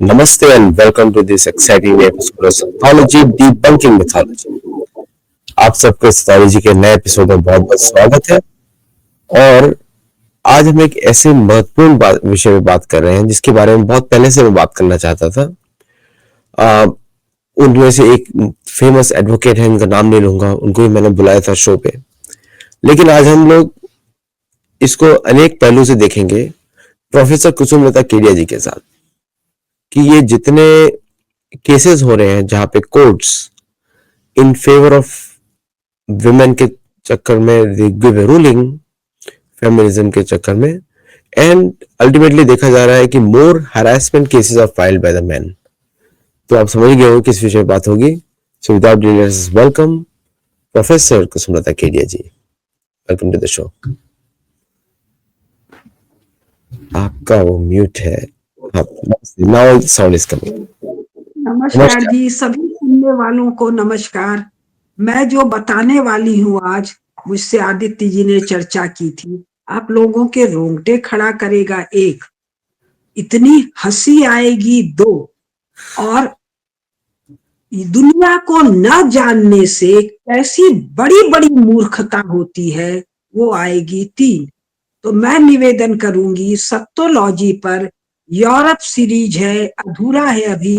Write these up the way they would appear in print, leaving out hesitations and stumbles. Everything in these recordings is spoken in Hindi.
Namaste and welcome to this exciting episode of Psychology Debunking Mythology। आप सबको साइकोलॉजी के नए एपिसोड में बहुत बहुत स्वागत है। और आज हम एक ऐसे महत्वपूर्ण विषय में बात कर रहे हैं जिसके बारे में बहुत पहले से मैं बात करना चाहता था। उनमें से एक फेमस एडवोकेट है, उनका नाम नहीं लूंगा, उनको भी मैंने बुलाया था शो पे। लेकिन आज हम लोग इसको अनेक पहलू से देखेंगे प्रोफेसर कुसुमलता केडिया जी के साथ, कि ये जितने केसेस हो रहे हैं जहां पे courts in favour of women के चक्कर में गिव रूलिंग, फेमिनिज्म के चक्कर में, एंड अल्टीमेटली देखा जा रहा है कि more harassment cases are filed by the man. तो आप समझ गए हो किस विषय में बात होगी। So without delay welcome professor Kusumlata Kedia ji. Welcome to the show. आपका वो म्यूट है। Now sound is coming. नमस्कार जी, सभी सुनने वालों को नमस्कार। मैं जो बताने वाली हूँ आज, मुझसे आदित्य जी ने चर्चा की थी, आप लोगों के रोंगटे खड़ा करेगा एक, इतनी हंसी आएगी दो, और दुनिया को न जानने से कैसी बड़ी बड़ी मूर्खता होती है वो आएगी तीन। तो मैं निवेदन करूंगी सत्तोलॉजी पर, यूरोप सीरीज है, अधूरा है अभी,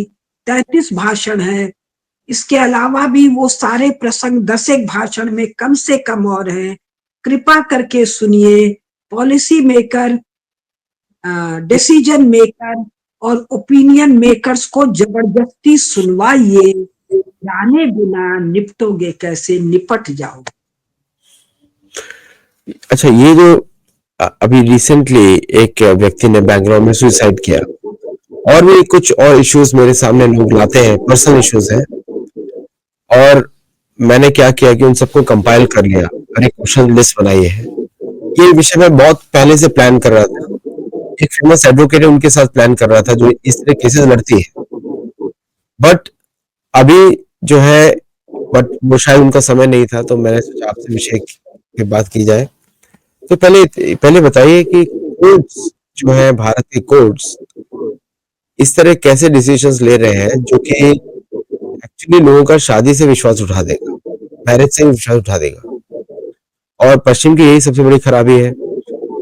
33 भाषण है। इसके अलावा भी वो सारे प्रसंग 10 भाषण में कम से कम और हैं। कृपा करके सुनिए। पॉलिसी मेकर, डिसीजन मेकर और ओपिनियन मेकर्स को जबरदस्ती सुनवाइए, जाने बिना निपटोगे कैसे, निपट जाओगे। अच्छा, ये जो अभी रिसेंटली एक व्यक्ति ने बैंगलोर में सुसाइड किया, और भी कुछ और इश्यूज मेरे सामने लोग लाते हैं, पर्सनल इश्यूज हैं, और मैंने क्या किया कि उन सबको कंपाइल कर लिया और एक क्वेश्चन लिस्ट बनाई है। ये विषय मैं बहुत पहले से प्लान कर रहा था। एक फेमस एडवोकेट है, उनके साथ प्लान कर रहा था जो इस तरह केसेस लड़ती है, बट अभी जो है, बट वो शायद उनका समय नहीं था, तो मैंने सोचा आपसे विषय की बात की जाए। तो पहले बताइए कि कोर्ट्स जो है, भारत के कोर्ट्स इस तरह कैसे डिसीजंस ले रहे हैं जो कि एक्चुअली लोगों का शादी से विश्वास उठा देगा, मैरिज से विश्वास उठा देगा। और पश्चिम की यही सबसे बड़ी खराबी है,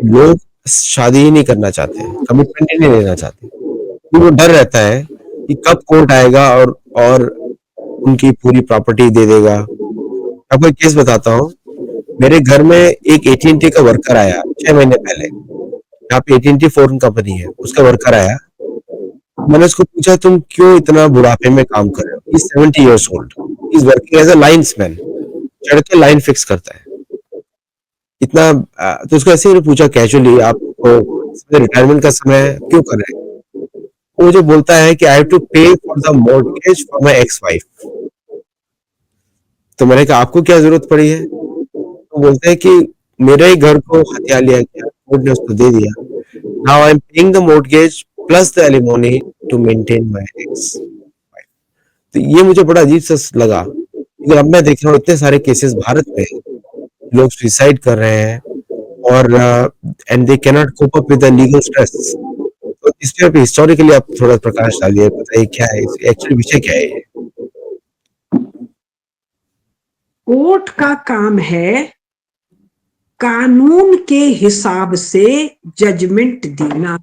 लोग शादी ही नहीं करना चाहते हैं, कमिटमेंट ही नहीं लेना चाहते, क्योंकि वो डर रहता है कि कब कोर्ट आएगा और उनकी पूरी प्रॉपर्टी दे देगा। आपको एक केस बताता हूँ। मेरे घर में एक AT&T का वर्कर आया 6 महीने पहले। यहाँ पे AT&T फॉरेन कंपनी है, उसका वर्कर आया। मैंने उसको पूछा, तुम क्यों इतना बुढ़ापे में काम कर रहे हो? He's 70 years old. He's working as a linesman. चढ़ के लाइन फिक्स करता है इतना। तो उसको ऐसे ही पूछा कैजुअली, आपको रिटायरमेंट का समय क्यों कर रहे हैं? वो मुझे बोलता है कि आई हैव टू पे for the mortgage for my ex wife. तो मैंने कहा, आपको क्या जरूरत पड़ी है? तो बोलते हैं कि मेरे ही घर को हथिया लिया गया, कोर्ट ने उसको दे दिया। Now I am paying the mortgage plus the alimony to maintain my ex wife. तो ये मुझे बड़ा अजीब सा लगा, क्योंकि अब मैं देख रहा हूँ इतने सारे केसेस भारत में, लोग सुसाइड कर रहे हैं और and they can not cope up with the legal stress. तो इस पे हिस्टोरिकली आप थोड़ा प्रकाश डालिए, बताइए क्या है एक्चुअली विषय, क्या है ये? कोर्ट का काम है कानून के हिसाब से जजमेंट देना,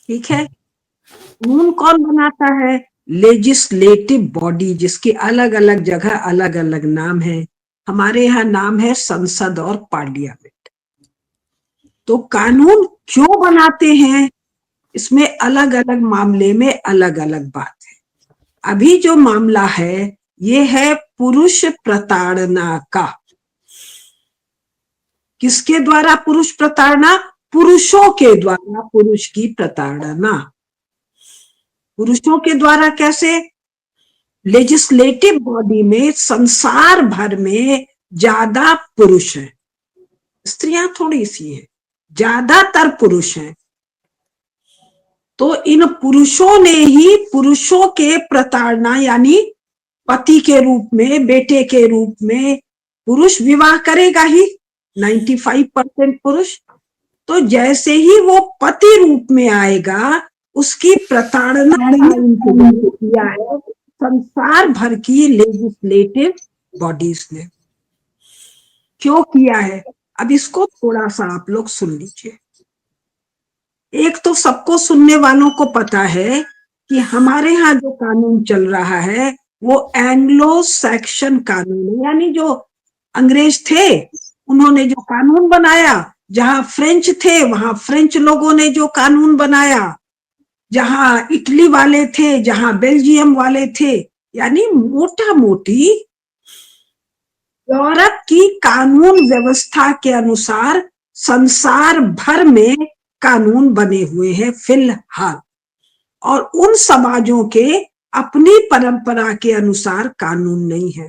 ठीक है। कानून कौन बनाता है? लेजिस्लेटिव बॉडी, जिसके अलग अलग जगह अलग अलग नाम है। हमारे यहाँ नाम है संसद और पार्लियामेंट। तो कानून क्यों बनाते हैं, इसमें अलग अलग मामले में अलग अलग बात है। अभी जो मामला है ये है पुरुष प्रताड़ना का। किसके द्वारा पुरुष प्रताड़ना? पुरुषों के द्वारा पुरुष की प्रताड़ना। पुरुषों के द्वारा कैसे? लेजिस्लेटिव बॉडी में संसार भर में ज्यादा पुरुष हैं, स्त्रियां थोड़ी सी हैं, ज्यादातर पुरुष हैं। तो इन पुरुषों ने ही पुरुषों के प्रताड़ना, यानी पति के रूप में, बेटे के रूप में, पुरुष विवाह करेगा ही, 95% पुरुष। तो जैसे ही वो पति रूप में आएगा उसकी प्रताड़ना का इंतजाम किया है संसार भर की लेजिस्लेटिव बॉडीज ने। क्यों किया है? अब इसको थोड़ा सा आप लोग सुन लीजिए। एक तो सबको सुनने वालों को पता है कि हमारे यहाँ जो कानून चल रहा है वो एंग्लो सैक्सन कानून है, यानी जो अंग्रेज थे उन्होंने जो कानून बनाया, जहां फ्रेंच थे वहां फ्रेंच लोगों ने जो कानून बनाया, जहां इटली वाले थे, जहां बेल्जियम वाले थे, यानी मोटा मोटी यूरोप की कानून व्यवस्था के अनुसार संसार भर में कानून बने हुए हैं फिलहाल, और उन समाजों के अपनी परंपरा के अनुसार कानून नहीं है।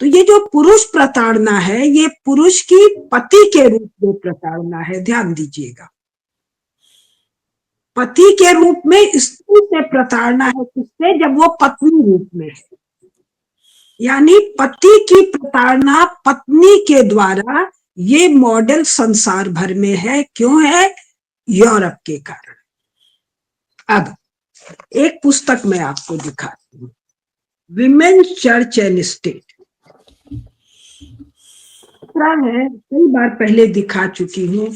तो ये जो पुरुष प्रताड़ना है, ये पुरुष की पति के रूप में प्रताड़ना है, ध्यान दीजिएगा। पति के रूप में स्त्री से प्रताड़ना है, किससे? जब वो पत्नी रूप में है, यानी पति की प्रताड़ना पत्नी के द्वारा ये मॉडल संसार भर में है। क्यों है? यूरोप के कारण। अब एक पुस्तक मैं आपको दिखाती हूँ, विमेन चर्च एंड स्टेट है, कई बार पहले दिखा चुकी हूँ।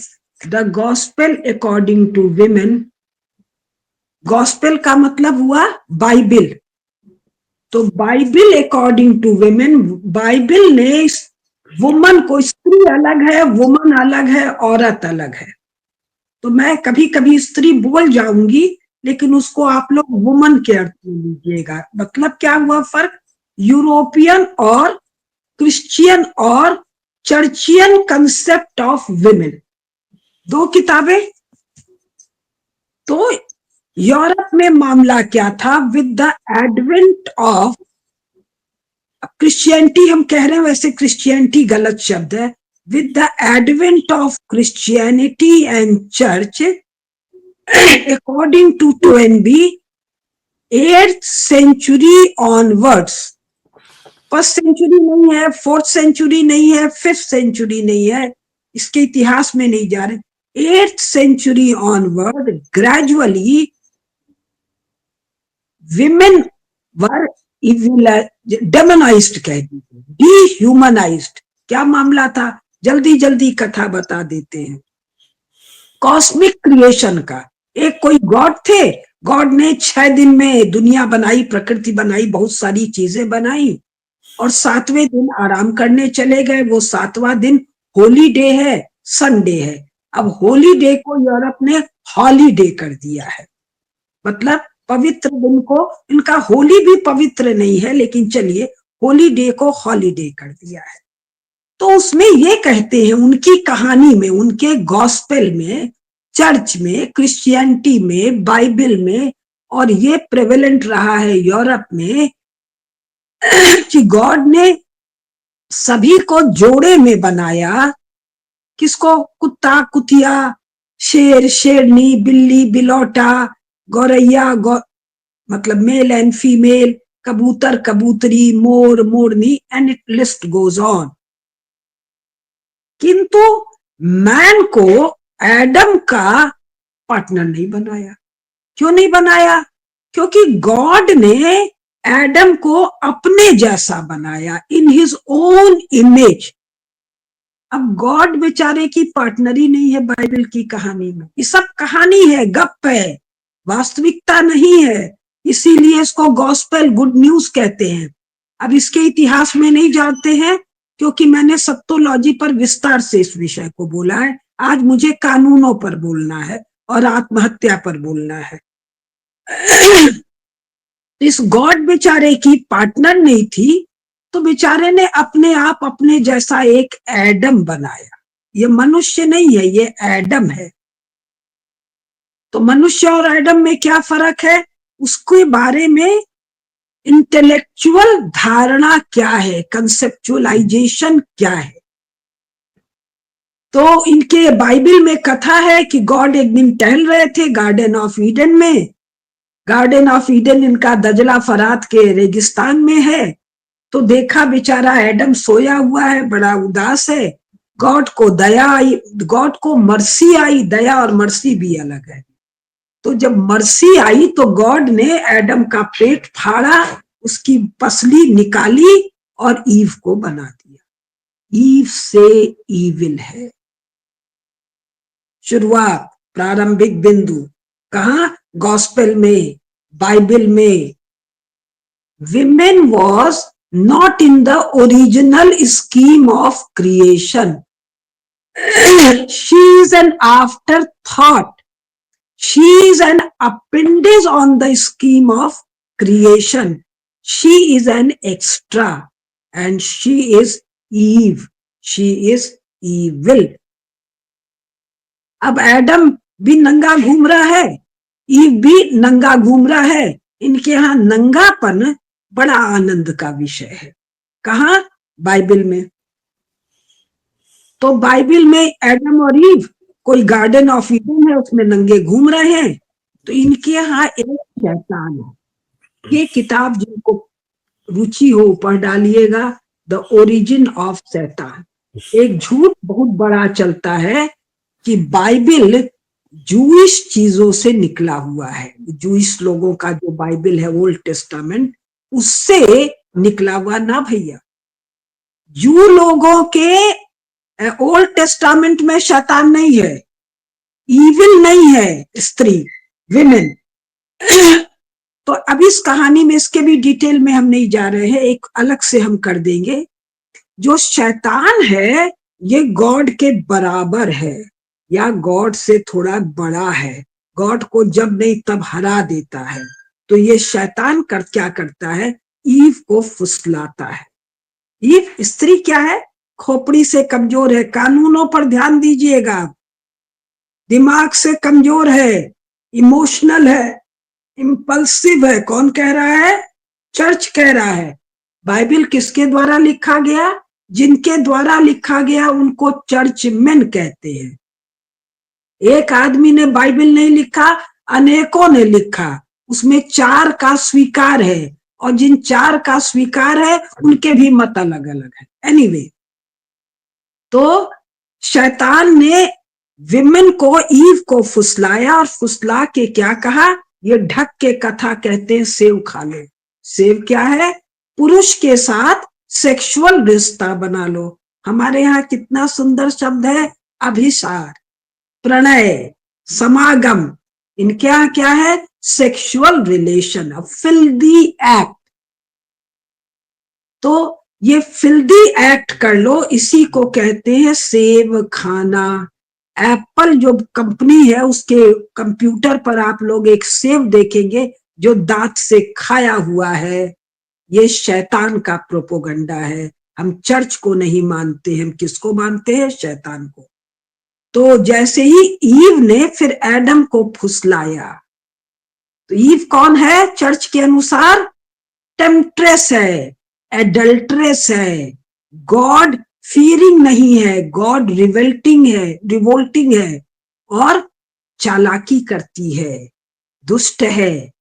The gospel according to women. Gospel का मतलब हुआ बाइबिल, तो Bible according to women, Bible ने वुमन को, स्त्री अलग है, वुमन अलग है, औरत अलग है। तो मैं कभी कभी स्त्री बोल जाऊंगी, लेकिन उसको आप लोग वुमन के अर्थ में लीजिएगा। मतलब क्या हुआ फर्क? यूरोपियन और क्रिश्चियन और चर्चियन कंसेप्ट ऑफ विमेन, दो किताबें। तो यूरोप में मामला क्या था? With the advent of Christianity, हम कह रहे हैं, वैसे क्रिश्चियनिटी गलत शब्द है। With the advent of Christianity and church, according to Toynbee, 8th century onwards, first century नहीं है, फोर्थ सेंचुरी नहीं है, फिफ्थ सेंचुरी नहीं है, इसके इतिहास में नहीं जा रहे। 8th century onward, gradually women were demonized, कह दीजिए, dehumanized। क्या मामला था? जल्दी जल्दी कथा बता देते हैं। कॉस्मिक क्रिएशन का, एक कोई गॉड थे, गॉड ने 6 दिन में दुनिया बनाई, प्रकृति बनाई, बहुत सारी चीजें बनाई, और 7वें दिन आराम करने चले गए। वो 7वां दिन होली डे है, संडे है। अब होली डे को यूरोप ने हॉलीडे कर दिया है, मतलब पवित्र दिन को। इनका होली भी पवित्र नहीं है, लेकिन चलिए होली डे को हॉलीडे कर दिया है। तो उसमें ये कहते हैं, उनकी कहानी में, उनके गॉस्पेल में, चर्च में, क्रिश्चियनिटी में, बाइबल में, और ये प्रेवेलेंट रहा है यूरोप में, कि गॉड ने सभी को जोड़े में बनाया। किसको? कुत्ता, कुतिया, शेर, शेरनी, बिल्ली, बिलौटा, गौरैया, मतलब मेल एंड फीमेल, कबूतर, कबूतरी, मोर, मोरनी, and it list goes on. किंतु मैन को एडम का पार्टनर नहीं बनाया। क्यों नहीं बनाया? क्योंकि गॉड ने एडम को अपने जैसा बनाया, इन हिज ओन इमेज। अब गॉड बेचारे की पार्टनर ही नहीं है बाइबल की कहानी में। ये सब कहानी है, गप है, वास्तविकता नहीं है। इसीलिए इसको गॉस्पेल, गुड न्यूज कहते हैं। अब इसके इतिहास में नहीं जानते हैं, क्योंकि मैंने सत्तोलॉजी पर विस्तार से इस विषय को बोला है। आज मुझे कानूनों पर बोलना है और आत्महत्या पर बोलना है। इस गॉड बेचारे की पार्टनर नहीं थी, तो बेचारे ने अपने आप अपने जैसा एक एडम बनाया। ये मनुष्य नहीं है, ये एडम है। तो मनुष्य और एडम में क्या फर्क है? उसके बारे में इंटेलेक्चुअल धारणा क्या है, कंसेप्चुअलाइजेशन क्या है। तो इनके बाइबल में कथा है कि गॉड एक दिन टहल रहे थे गार्डन ऑफ ईडन में। गार्डन ऑफ ईडन इनका दजला फरात के रेगिस्तान में है। तो देखा बेचारा एडम सोया हुआ है, बड़ा उदास है। गॉड को दया आई, गॉड को मर्सी आई। दया और मर्सी भी अलग है। तो जब मर्सी आई तो गॉड ने एडम का पेट फाड़ा, उसकी पसली निकाली और ईव को बना दिया। ईव से ईविल है। शुरुआत, प्रारंभिक बिंदु कहा? गॉस्पेल में, बाइबल में। Women was not in the original scheme of creation, she is an after thought, she is an appendage on the scheme of creation, she is an extra and she is Eve, she is evil। अब एडम भी नंगा घूम रहा है, ईव भी नंगा घूम रहा है। इनके यहाँ नंगापन बड़ा आनंद का विषय है। कहा? बाइबल में। तो बाइबल में एडम और ईव कोई गार्डन ऑफ ईडन है, उसमें नंगे घूम रहे हैं। तो इनके यहाँ एक शैतान है। ये किताब जिनको रुचि हो पढ़ डालिएगा, द ओरिजिन ऑफ शैतान। एक झूठ बहुत बड़ा चलता है कि बाइबल जूइश चीजों से निकला हुआ है। जूइश लोगों का जो बाइबल है, ओल्ड टेस्टामेंट, उससे निकला हुआ ना भैया। जू लोगों के ओल्ड टेस्टामेंट में शैतान नहीं है, ईविल नहीं है, स्त्री, विमेन। तो अब इस कहानी में, इसके भी डिटेल में हम नहीं जा रहे हैं, एक अलग से हम कर देंगे। जो शैतान है ये गॉड के बराबर है या गॉड से थोड़ा बड़ा है। गॉड को जब नहीं तब हरा देता है। तो ये शैतान क्या करता है? ईव को फुसलाता है। ईव स्त्री क्या है? खोपड़ी से कमजोर है। कानूनों पर ध्यान दीजिएगा। दिमाग से कमजोर है, इमोशनल है, इम्पल्सिव है। कौन कह रहा है? चर्च कह रहा है। बाइबल किसके द्वारा लिखा गया? जिनके द्वारा लिखा गया उनको चर्चमैन कहते हैं। एक आदमी ने बाइबल नहीं लिखा, अनेकों ने लिखा। उसमें 4 का स्वीकार है, और जिन 4 का स्वीकार है उनके भी मत अलग अलग है। एनीवे, तो शैतान ने विमेन को, ईव को फुसलाया, और फुसला के क्या कहा? ये ढक के कथा कहते हैं, सेव खा लो। सेव क्या है? पुरुष के साथ सेक्सुअल रिश्ता बना लो। हमारे यहाँ कितना सुंदर शब्द है, अभिसार, प्रणय, समागम। इनके यहाँ क्या है? Sexual relation, filthy act. तो ये फिल्दी एक्ट कर लो, इसी को कहते हैं सेव खाना। एप्पल जो कंपनी है, उसके कंप्यूटर पर आप लोग एक सेव देखेंगे जो दांत से खाया हुआ है। ये शैतान का प्रोपोगंडा है। हम चर्च को नहीं मानते, हम किसको मानते हैं? शैतान को। तो जैसे ही ईव ने फिर एडम को फुसलाया, तो ईव कौन है चर्च के अनुसार? टेम्पट्रेस है, एडल्ट्रेस है, गॉड फीयरिंग नहीं है, गॉड रिवोल्टिंग है और चालाकी करती है, दुष्ट है।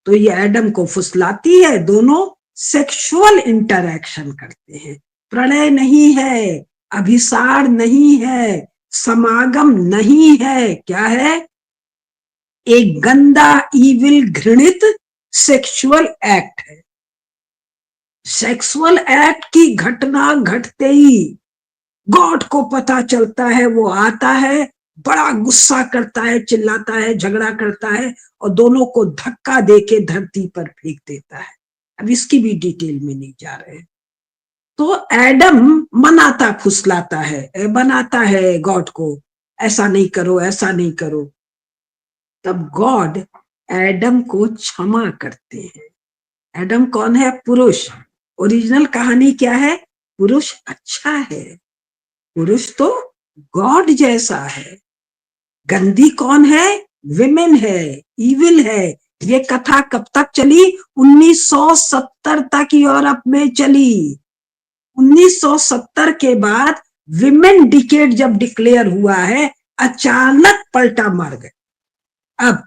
तो ये एडम को फुसलाती है, दोनों सेक्सुअल इंटरैक्शन करते हैं। प्रणय नहीं है, अभिसार नहीं है, समागम नहीं है। क्या है? एक गंदा, ईविल, घृणित सेक्सुअल एक्ट है। सेक्सुअल एक्ट की घटना घटते ही गॉड को पता चलता है, वो आता है, बड़ा गुस्सा करता है, चिल्लाता है, झगड़ा करता है और दोनों को धक्का देके धरती पर फेंक देता है। अब इसकी भी डिटेल में नहीं जा रहे। तो एडम मनाता, फुसलाता है, बनाता है गॉड को, ऐसा नहीं करो, ऐसा नहीं करो। तब गॉड एडम को क्षमा करते हैं। एडम कौन है? पुरुष। ओरिजिनल कहानी क्या है? पुरुष अच्छा है, पुरुष तो गॉड जैसा है। गंदी कौन है? विमेन है, ईविल है। ये कथा कब तक चली? 1970 तक यूरोप में चली। 1970 के बाद विमेन डिकेड जब डिक्लेयर हुआ है, अचानक पलटा मार गए। अब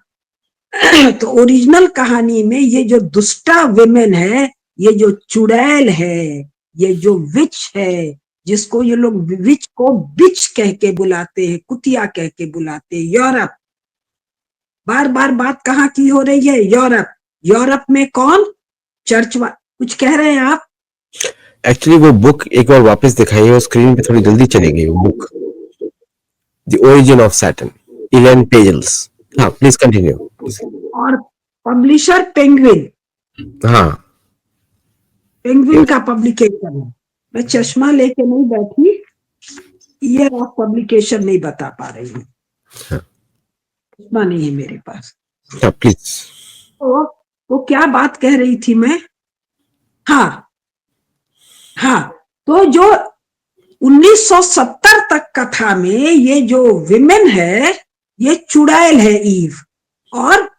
तो ओरिजिनल कहानी में ये जो दुष्टा विमेन है, ये जो चुड़ैल है, ये जो विच है, जिसको ये लोग विच को बिच कह के बुलाते हैं, कुतिया कह के बुलाते हैं, यूरोप, बार बार बात कहाँ की हो रही है? यूरोप। यूरोप में कौन? चर्च कुछ कह रहे हैं आप? एक्चुअली वो बुक एक बार वापस दिखाई है, स्क्रीन पे थोड़ी जल्दी चली गई वो book, the Origin of Satan, Elaine Pagels. हाँ प्लीज कंटिन्यू। और पब्लिशर पेंगुइन। हाँ पेंगुइन यस। का पब्लिकेशन है। मैं चश्मा लेके नहीं बैठी, ईयर ऑफ पब्लिकेशन नहीं बता पा रही हूँ, चश्मा नहीं है मेरे पास। हाँ प्लीज। तो क्या बात कह रही थी मैं? हाँ हाँ, तो जो 1970 तक कथा में ये जो विमेन है, ये चुड़ैल है ईव, और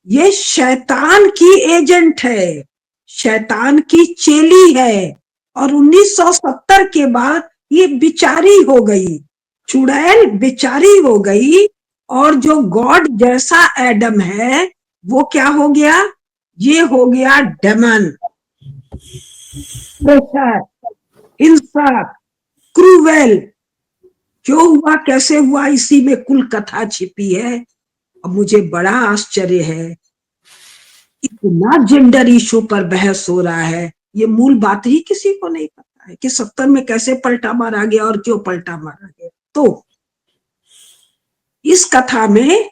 ये शैतान की एजेंट है, शैतान की चेली है। और 1970 के बाद ये बिचारी हो गई, चुड़ैल बिचारी हो गई, और जो गॉड जैसा एडम है वो क्या हो गया? ये हो गया डेमन, इंसाफ, क्रूवेल। क्यों हुआ, कैसे हुआ, इसी में कुल कथा छिपी है। अब मुझे बड़ा आश्चर्य है, इतना जेंडर इशू पर बहस हो रहा है, ये मूल बात ही किसी को नहीं पता है कि 70 में कैसे पलटा मारा गया और क्यों पलटा मारा गया। तो इस कथा में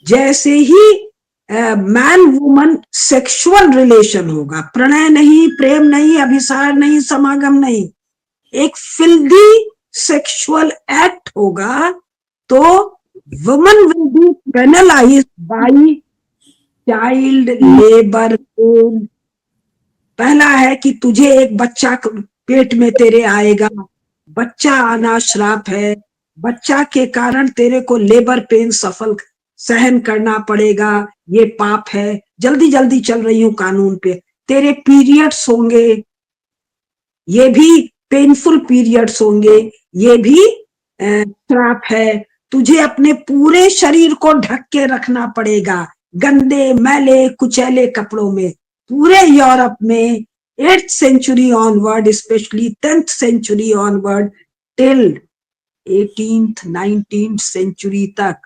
जैसे ही मैन वुमन सेक्सुअल रिलेशन होगा, प्रणय नहीं, प्रेम नहीं, अभिसार नहीं, समागम नहीं, एक फिल्दी सेक्सुअल एक्ट होगा, तो woman will be penalised by child labour pain. पहला है कि तुझे एक बच्चा पेट में तेरे आएगा, बच्चा आना श्राप है, बच्चा के कारण तेरे को लेबर पेन सफल सहन करना पड़ेगा, ये पाप है। जल्दी जल्दी चल रही हूँ कानून पे। तेरे पीरियड्स होंगे, ये भी पेनफुल पीरियड्स होंगे, ये भी श्राप है। तुझे अपने पूरे शरीर को ढक के रखना पड़ेगा, गंदे मैले कुचैले कपड़ों में। पूरे यूरोप में 8th century onward, specially 10th century onward, till 18th 19th century तक,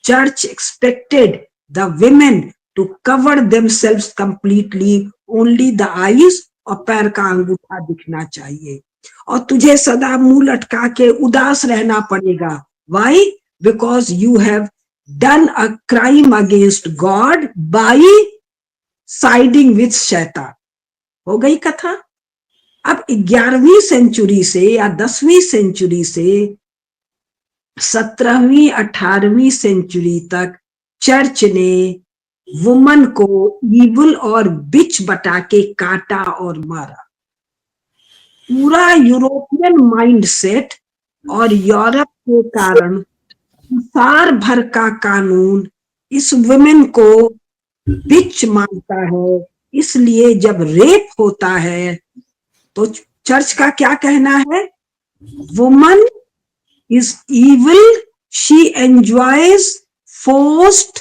church expected the women to cover themselves completely, only the eyes, और पैर का अंगूठा दिखना चाहिए, और तुझे सदा मुंह लटका के उदास रहना पड़ेगा। Why? Because you have done a crime against God by siding with शैतान। हो गई कथा। अब 11वीं सेंचुरी से या 10वीं सेंचुरी से 17वीं 18वीं सेंचुरी तक चर्च ने वुमन को ईवल और बिच बता के काटा और मारा। पूरा यूरोपियन माइंडसेट और यूरोप के कारण संसार भर का कानून इस वुमेन को बिच मानता है। इसलिए जब रेप होता है तो चर्च का क्या कहना है? Woman is evil, she enjoys forced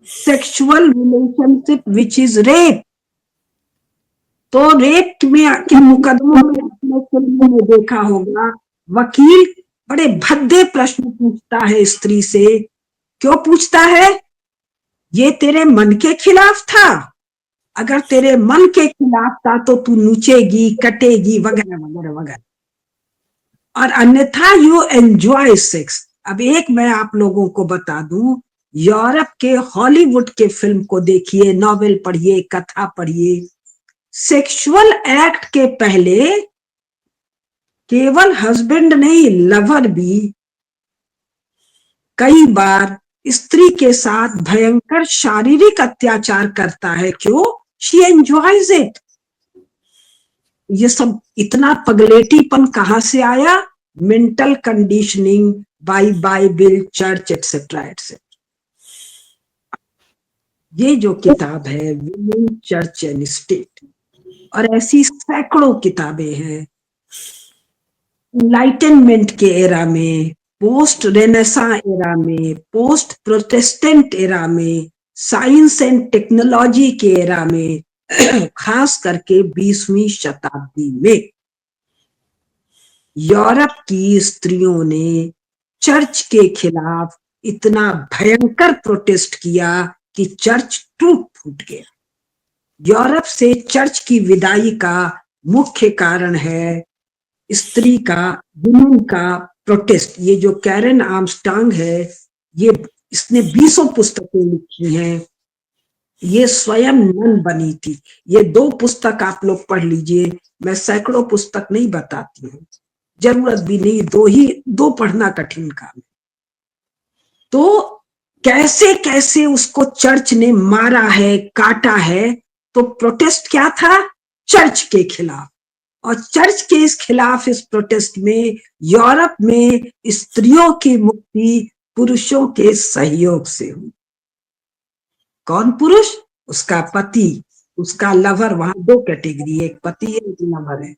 sexual relationship which is rape। तो रेप में के मुकदमों में अपने फिल्मों में देखा होगा, वकील बड़े भद्दे प्रश्न पूछता है स्त्री से। क्यों पूछता है? ये तेरे मन के खिलाफ था? अगर तेरे मन के खिलाफ था तो तू नूचेगी, कटेगी, वगैरह वगैरह वगैरह, और अन्यथा यू एंजॉय सेक्स। अब एक मैं आप लोगों को बता दूं, यूरोप के हॉलीवुड के फिल्म को देखिए, नॉवेल पढ़िए, कथा पढ़िए, सेक्सुअल एक्ट के पहले केवल हस्बैंड नहीं, लवर भी कई बार स्त्री के साथ भयंकर शारीरिक अत्याचार करता है। क्यों? She enjoys it. ये सब इतना पगलेटीपन कहां से आया? Mental conditioning by Bible, church, etcetera etcetera. ये जो किताब है विमेन, चर्च एंड स्टेट, और ऐसी सैकड़ों किताबें हैं। इनलाइटनमेंट के एरा में, पोस्ट रेनेसा एरा में, पोस्ट प्रोटेस्टेंट एरा में, साइंस एंड टेक्नोलॉजी के एरा में, खास करके 20वीं शताब्दी में यूरोप की स्त्रियों ने चर्च के खिलाफ इतना भयंकर प्रोटेस्ट किया कि चर्च फूट गया। यूरोप से चर्च की विदाई का मुख्य कारण है स्त्री का, वुमेन का प्रोटेस्ट। ये जो कैरन आर्मस्ट्रांग है, ये इसने 20 पुस्तकें लिखी हैं। ये स्वयं नन बनी थी। ये 2 पुस्तक आप लोग पढ़ लीजिए, मैं सैकड़ों पुस्तक नहीं बताती हूँ, जरूरत भी नहीं, 2 पढ़ना कठिन काम है। तो कैसे कैसे उसको चर्च ने मारा है, काटा है। तो प्रोटेस्ट क्या था? चर्च के खिलाफ। और चर्च के इस खिलाफ, इस प्रोटेस्ट में यूरोप में स्त्रियों की मुक्ति पुरुषों के सहयोग से हुई। कौन पुरुष? उसका पति, उसका लवर। वहां 2 कैटेगरी, एक पति है, एक लवर है।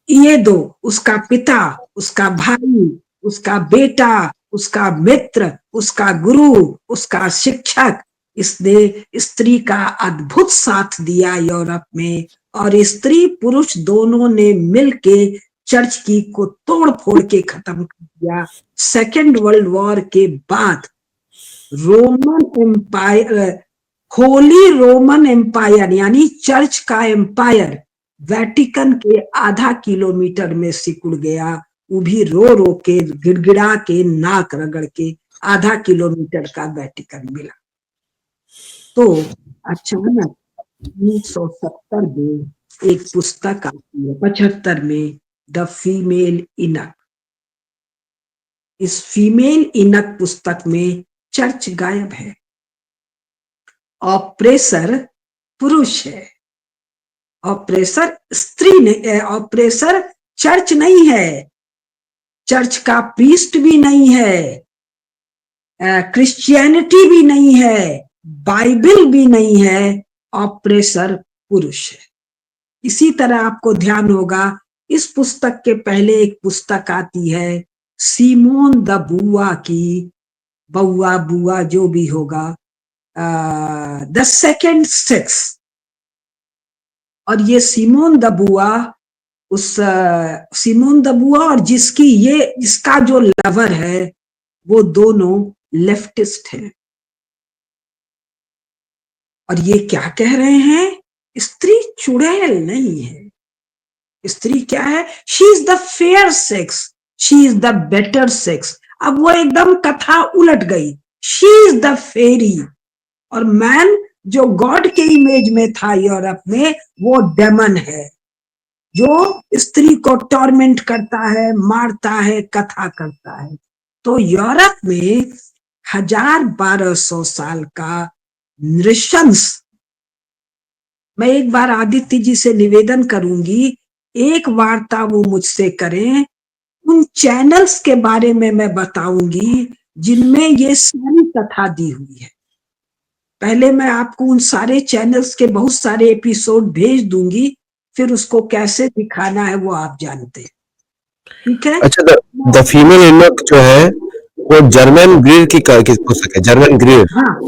ये 2, उसका पिता, उसका भाई, उसका बेटा, उसका मित्र, उसका गुरु, उसका शिक्षक। इसने स्त्री का अद्भुत साथ दिया यूरोप में, और स्त्री पुरुष दोनों ने मिलके चर्च की को तोड़ फोड़ के खत्म कर दिया। सेकेंड वर्ल्ड वॉर के बाद Roman empire, holy Roman empire यानी चर्च का एम्पायर वेटिकन के आधा किलोमीटर में सिकुड़ गया। वो भी रो रो के, गिड़गिड़ा के, नाक रगड़ के आधा किलोमीटर का वेटिकन मिला। तो अचानक 1970 में एक पुस्तक आती है, 75 में, द फीमेल इनक। इस फीमेल इनक पुस्तक में चर्च गायब है, ऑपरेसर पुरुष है, ऑपरेसर स्त्री नहीं, ऑपरेसर चर्च नहीं है, चर्च का प्रीस्ट भी नहीं है, क्रिश्चियनिटी भी नहीं है, बाइबल भी नहीं है, ऑपरेसर पुरुष है। इसी तरह आपको ध्यान होगा, इस पुस्तक के पहले एक पुस्तक आती है सीमोन द बुआ की, बउआ बुआ जो भी होगा, द सेकेंड सेक्स। और ये सीमोन द बुआ, उस सीमोन द बुआ और जिसका जो लवर है, वो दोनों लेफ्टिस्ट हैं। और ये क्या कह रहे हैं? स्त्री चुड़ैल नहीं है, स्त्री क्या है? She is the fair sex, she is the better sex. अब वो एकदम कथा उलट गई, शी इज द फेरी, और मैन जो गॉड के इमेज में था यूरोप में, वो डेमन है, जो स्त्री को टॉर्मेंट करता है, मारता है, कथा करता है। तो यूरोप में 1200 साल का नृशंस। मैं एक बार आदित्य जी से निवेदन करूंगी, एक वार्ता वो मुझसे करें, उन चैनल्स के बारे में मैं बताऊंगी जिनमें ये सारी कथा दी हुई है। पहले मैं आपको उन सारे चैनल्स के बहुत सारे एपिसोड भेज दूंगी, फिर उसको कैसे दिखाना है वो आप जानते हैं, ठीक है? अच्छा, द फीमेल इनक जो है वो जर्मन ग्रीर की पुस्तक है, जर्मन ग्रीर। हाँ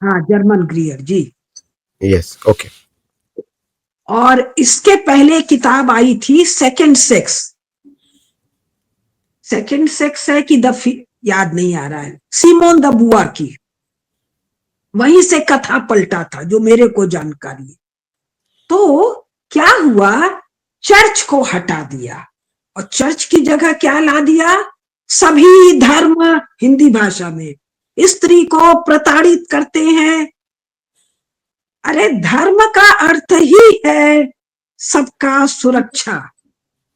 हाँ, Germaine Greer ji. Yes, okay. और इसके पहले किताब आई थी सेकंड सेक्स। सेकंड सेक्स है कि याद नहीं आ रहा है, सीमोन द बुआ की, वहीं से कथा पलटा था जो मेरे को जानकारी है। तो क्या हुआ? चर्च को हटा दिया और चर्च की जगह क्या ला दिया? सभी धर्म हिंदी भाषा में स्त्री को प्रताड़ित करते हैं। अरे धर्म का अर्थ ही है सबका सुरक्षा।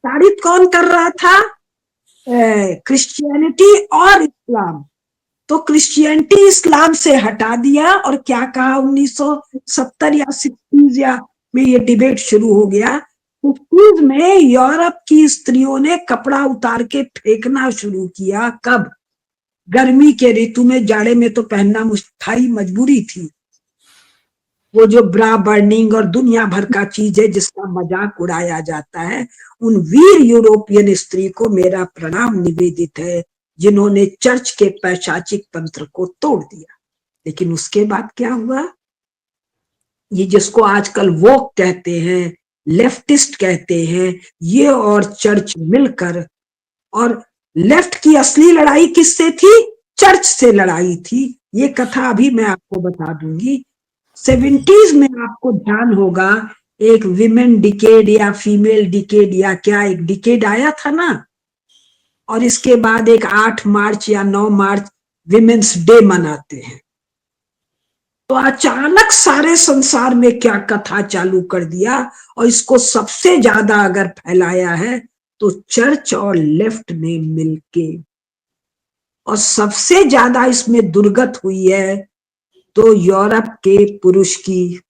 ताड़ित कौन कर रहा था? क्रिश्चियनिटी और इस्लाम। तो क्रिश्चियनिटी इस्लाम से हटा दिया और क्या कहा? 1970 या 60 या में ये डिबेट शुरू हो गया। 60 में यूरोप की स्त्रियों ने कपड़ा उतार के फेंकना शुरू किया। कब? गर्मी के ऋतु में, जाड़े में तो पहनना मुश्किल, मजबूरी थी। वो जो ब्रा बर्निंग और दुनिया भर का चीज है जिसका मजाक उड़ाया जाता है, उन वीर यूरोपियन स्त्री को मेरा प्रणाम निवेदित है जिन्होंने चर्च के पैशाचिक तंत्र को तोड़ दिया। लेकिन उसके बाद क्या हुआ? ये जिसको आजकल वोक कहते हैं, लेफ्टिस्ट कहते हैं, ये और चर्च मिलकर, और लेफ्ट की असली लड़ाई किससे थी? चर्च से लड़ाई थी। ये कथा अभी मैं आपको बता दूंगी। 70s में आपको ध्यान होगा, एक विमेन डिकेड या फीमेल डिकेड या क्या एक डिकेड आया था ना, और इसके बाद एक 8 मार्च या 9 मार्च विमेन्स डे मनाते हैं। तो अचानक सारे संसार में क्या कथा चालू कर दिया, और इसको सबसे ज्यादा अगर फैलाया है तो चर्च और लेफ्ट ने मिलके, और सबसे ज्यादा इसमें दुर्गत हुई है तो यूरोप के पुरुष की,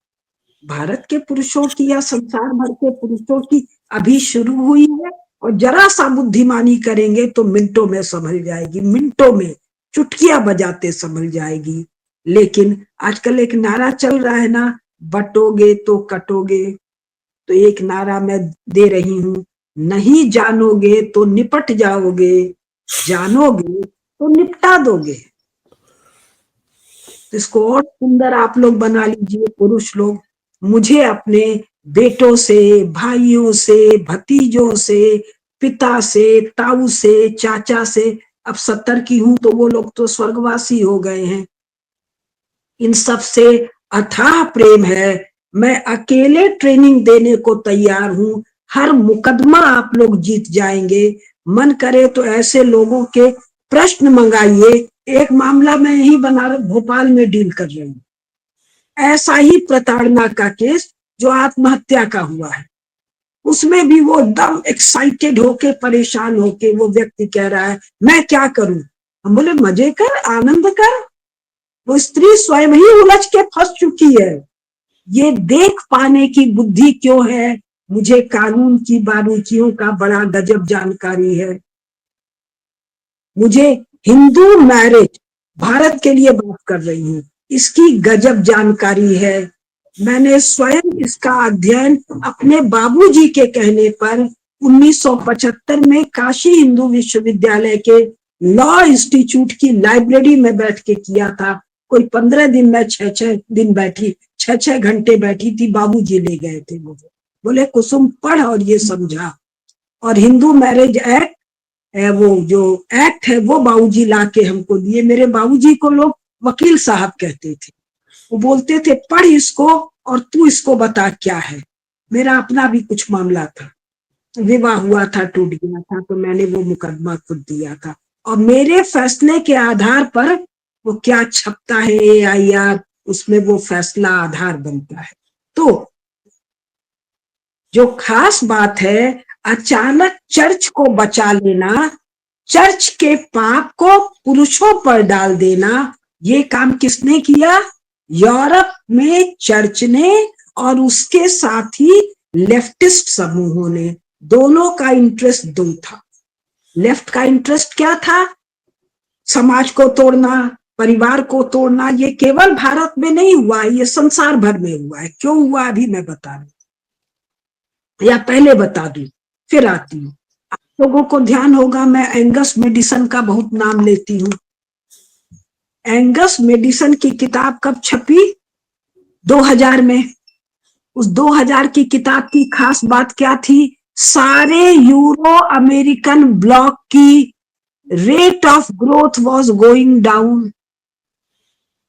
भारत के पुरुषों की या संसार भर के पुरुषों की अभी शुरू हुई है, और जरा सा बुद्धिमानी करेंगे तो मिनटों में संभल जाएगी, मिनटों में चुटकियां बजाते संभल जाएगी। लेकिन आजकल एक नारा चल रहा है ना, बटोगे तो कटोगे, तो एक नारा मैं दे रही हूं, नहीं जानोगे तो निपट जाओगे, जानोगे तो निपटा दोगे। तो इसको और सुंदर आप लोग बना लीजिए पुरुष लोग। मुझे अपने बेटों से, भाइयों से, भतीजों से, पिता से, ताऊ से, चाचा से, अब 70 की हूं तो वो लोग तो स्वर्गवासी हो गए हैं, इन सब से अथाह प्रेम है। मैं अकेले ट्रेनिंग देने को तैयार हूं, हर मुकदमा आप लोग जीत जाएंगे। मन करे तो ऐसे लोगों के प्रश्न मंगाइए। एक मामला मैं यही बनारस भोपाल में डील कर रही हूँ, ऐसा ही प्रताड़ना का केस जो आत्महत्या का हुआ है, उसमें भी वो एकदम एक्साइटेड होके, परेशान होके वो व्यक्ति कह रहा है मैं क्या करूं। हम बोले मजे कर, आनंद कर। वो स्त्री स्वयं ही उलझ के फंस चुकी है। ये देख पाने की बुद्धि क्यों है, मुझे कानून की बारीकियों का बड़ा गजब जानकारी है। मुझे हिंदू मैरिज, भारत के लिए बात कर रही हूँ, इसकी गजब जानकारी है। मैंने स्वयं इसका अध्ययन अपने बाबूजी के कहने पर 1975 में काशी हिंदू विश्वविद्यालय के लॉ इंस्टीट्यूट की लाइब्रेरी में बैठ के किया था। कोई 15 दिन में 6-6 दिन बैठी, 6-6 घंटे बैठी थी, बाबूजी ले गए थे मुझे, बोले कुसुम पढ़ और ये समझा। और हिंदू मैरिज एक्ट, वो जो एक्ट है वो बाबूजी ला के हमको दिए। मेरे बाबूजी को लोग वकील साहब कहते थे, वो बोलते थे पढ़ इसको और तू इसको बता क्या है। मेरा अपना भी कुछ मामला था, विवाह हुआ था, टूट गया था, तो मैंने वो मुकदमा खुद दिया था, और मेरे फैसले के आधार पर वो क्या छपता है AIR, उसमें वो फैसला आधार बनता है। तो जो खास बात है, अचानक चर्च को बचा लेना, चर्च के पाप को पुरुषों पर डाल देना, ये काम किसने किया? यूरोप में चर्च ने और उसके साथ ही लेफ्टिस्ट समूहों ने। दोनों का इंटरेस्ट दो था। लेफ्ट का इंटरेस्ट क्या था? समाज को तोड़ना, परिवार को तोड़ना। ये केवल भारत में नहीं हुआ, ये संसार भर में हुआ है। क्यों हुआ अभी मैं बता रही, या पहले बता दूं फिर आती हूँ। आप लोगों को ध्यान होगा मैं एंगस मेडिसन का बहुत नाम लेती हूँ। एंगस मेडिसन की किताब कब छपी? 2000 में। उस 2000 की किताब की खास बात क्या थी? सारे यूरो अमेरिकन ब्लॉक की rate of growth was going down.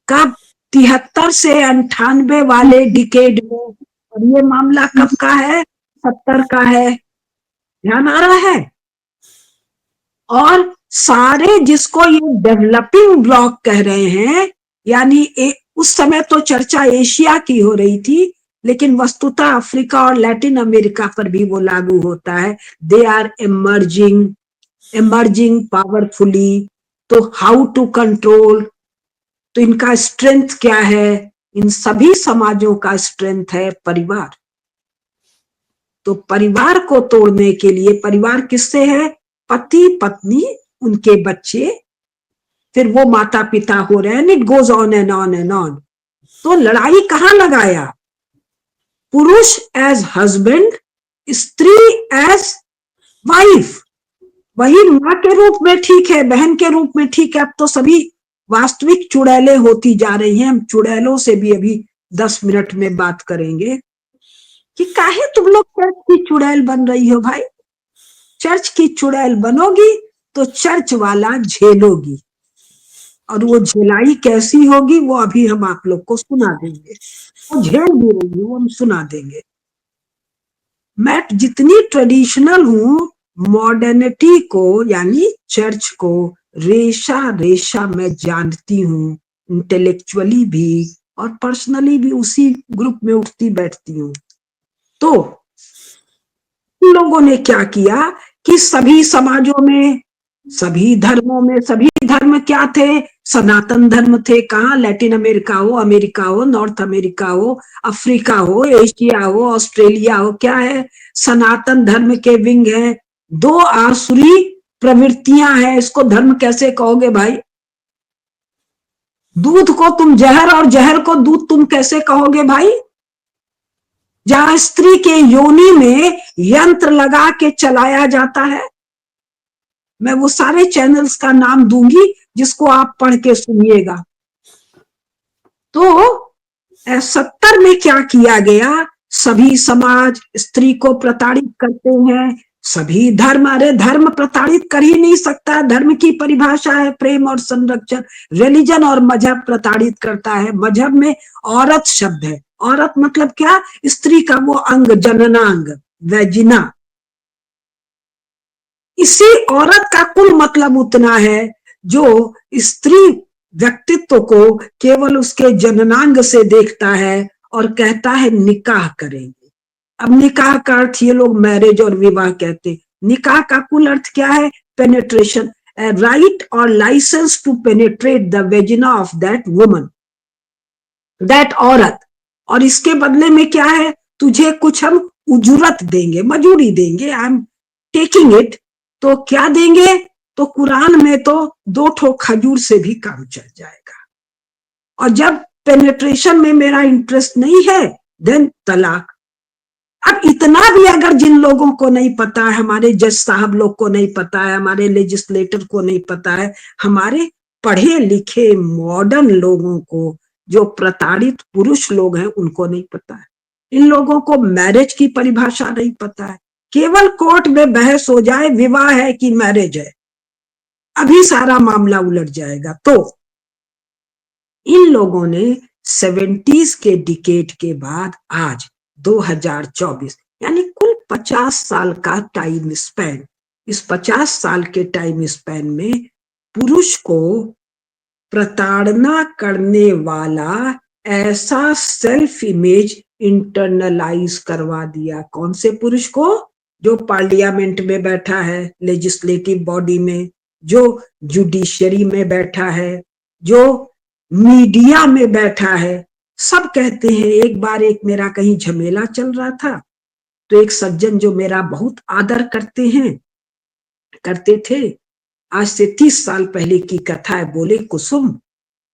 कब? 73 से 98 वाले डिकेड में। और ये मामला कब का है? 70 का है। ध्यान आ रहा है? और सारे जिसको ये डेवलपिंग ब्लॉक कह रहे हैं, यानी उस समय तो चर्चा एशिया की हो रही थी, लेकिन वस्तुतः अफ्रीका और लैटिन अमेरिका पर भी वो लागू होता है। They are emerging powerfully. तो हाउ टू कंट्रोल, तो इनका स्ट्रेंथ क्या है? इन सभी समाजों का स्ट्रेंथ है परिवार। तो परिवार को तोड़ने के लिए, परिवार किससे है? पति पत्नी, उनके बच्चे, फिर वो माता पिता हो रहे हैं, it goes on and on and on. तो लड़ाई कहां लगाया? पुरुष एज हस्बैंड, स्त्री एज वाइफ। वही माँ के रूप में ठीक है, बहन के रूप में ठीक है। अब तो सभी वास्तविक चुड़ैलें होती जा रही हैं। हम चुड़ैलों से भी अभी 10 मिनट में बात करेंगे कि काहे तुम लोग चर्च की चुड़ैल बन रही हो भाई। चर्च की चुड़ैल बनोगी तो चर्च वाला झेलोगी। और वो झेलाई कैसी होगी वो अभी हम आप लोग को सुना देंगे। वो झेल भी रही है, वो हम सुना देंगे। मैं जितनी ट्रेडिशनल हूँ, मॉडर्निटी को यानी चर्च को रेशा रेशा मैं जानती हूँ, इंटेलेक्चुअली भी और पर्सनली भी उसी ग्रुप में उठती बैठती हूँ। तो इन लोगों ने क्या किया कि सभी समाजों में, सभी धर्मों में, सभी धर्म क्या थे? सनातन धर्म थे। कहाँ? लैटिन अमेरिका हो, नॉर्थ अमेरिका हो, अफ्रीका हो, एशिया हो, ऑस्ट्रेलिया हो, क्या है? सनातन धर्म के विंग है। दो आसुरी प्रवृत्तियां हैं। इसको धर्म कैसे कहोगे भाई? दूध को तुम जहर और जहर को दूध तुम कैसे कहोगे भाई? जहां स्त्री के योनि में यंत्र लगा के चलाया जाता है। मैं वो सारे चैनल्स का नाम दूंगी जिसको आप पढ़ के सुनिएगा। तो 70 में क्या किया गया? सभी समाज स्त्री को प्रताड़ित करते हैं। सभी धर्म, अरे धर्म प्रताड़ित कर ही नहीं सकता। धर्म की परिभाषा है प्रेम और संरक्षण। रिलीजन और मजहब प्रताड़ित करता है। मजहब में औरत शब्द है। औरत मतलब क्या? स्त्री का वो अंग, जननांग, वेजिना। इसी औरत का कुल मतलब उतना है जो स्त्री व्यक्तित्व को केवल उसके जननांग से देखता है और कहता है निकाह करेंगे। अब निकाह का अर्थ ये लोग मैरिज और विवाह कहते। निकाह का कुल अर्थ क्या है? पेनेट्रेशन, राइट और licence to penetrate the vagina of that woman, that औरत। और इसके बदले में क्या है? तुझे कुछ हम उजुरत देंगे, मजूरी देंगे। I am taking it. तो क्या देंगे? तो कुरान में तो 2 ठो खजूर से भी काम चल जाएगा। और जब पेनेट्रेशन में मेरा इंटरेस्ट नहीं है, देन तलाक। अब इतना भी अगर जिन लोगों को नहीं पता है, हमारे जज साहब लोग को नहीं पता है, हमारे लेजिस्लेटर को नहीं पता है, हमारे पढ़े लिखे मॉडर्न लोगों को, जो प्रताड़ित पुरुष लोग हैं उनको नहीं पता है। इन लोगों को मैरिज की परिभाषा नहीं पता है। केवल कोर्ट में बहस हो जाए विवाह है कि मैरिज है, अभी सारा मामला उलट जाएगा। तो इन लोगों ने 70s के डिकेड के बाद आज 2024 यानी कुल 50 साल का टाइम स्पैन, इस 50 साल के टाइम स्पैन में पुरुष को प्रताड़ना करने वाला ऐसा सेल्फ इमेज इंटरनलाइज करवा दिया। कौन से पुरुष को? जो पार्लियामेंट में बैठा है, लेजिस्लेटिव बॉडी में, जो जुडिशरी में बैठा है, जो मीडिया में बैठा है। सब कहते हैं। एक बार एक मेरा कहीं झमेला चल रहा था, तो एक सज्जन जो मेरा बहुत आदर करते थे, आज से 30 साल पहले की कथा है, बोले कुसुम,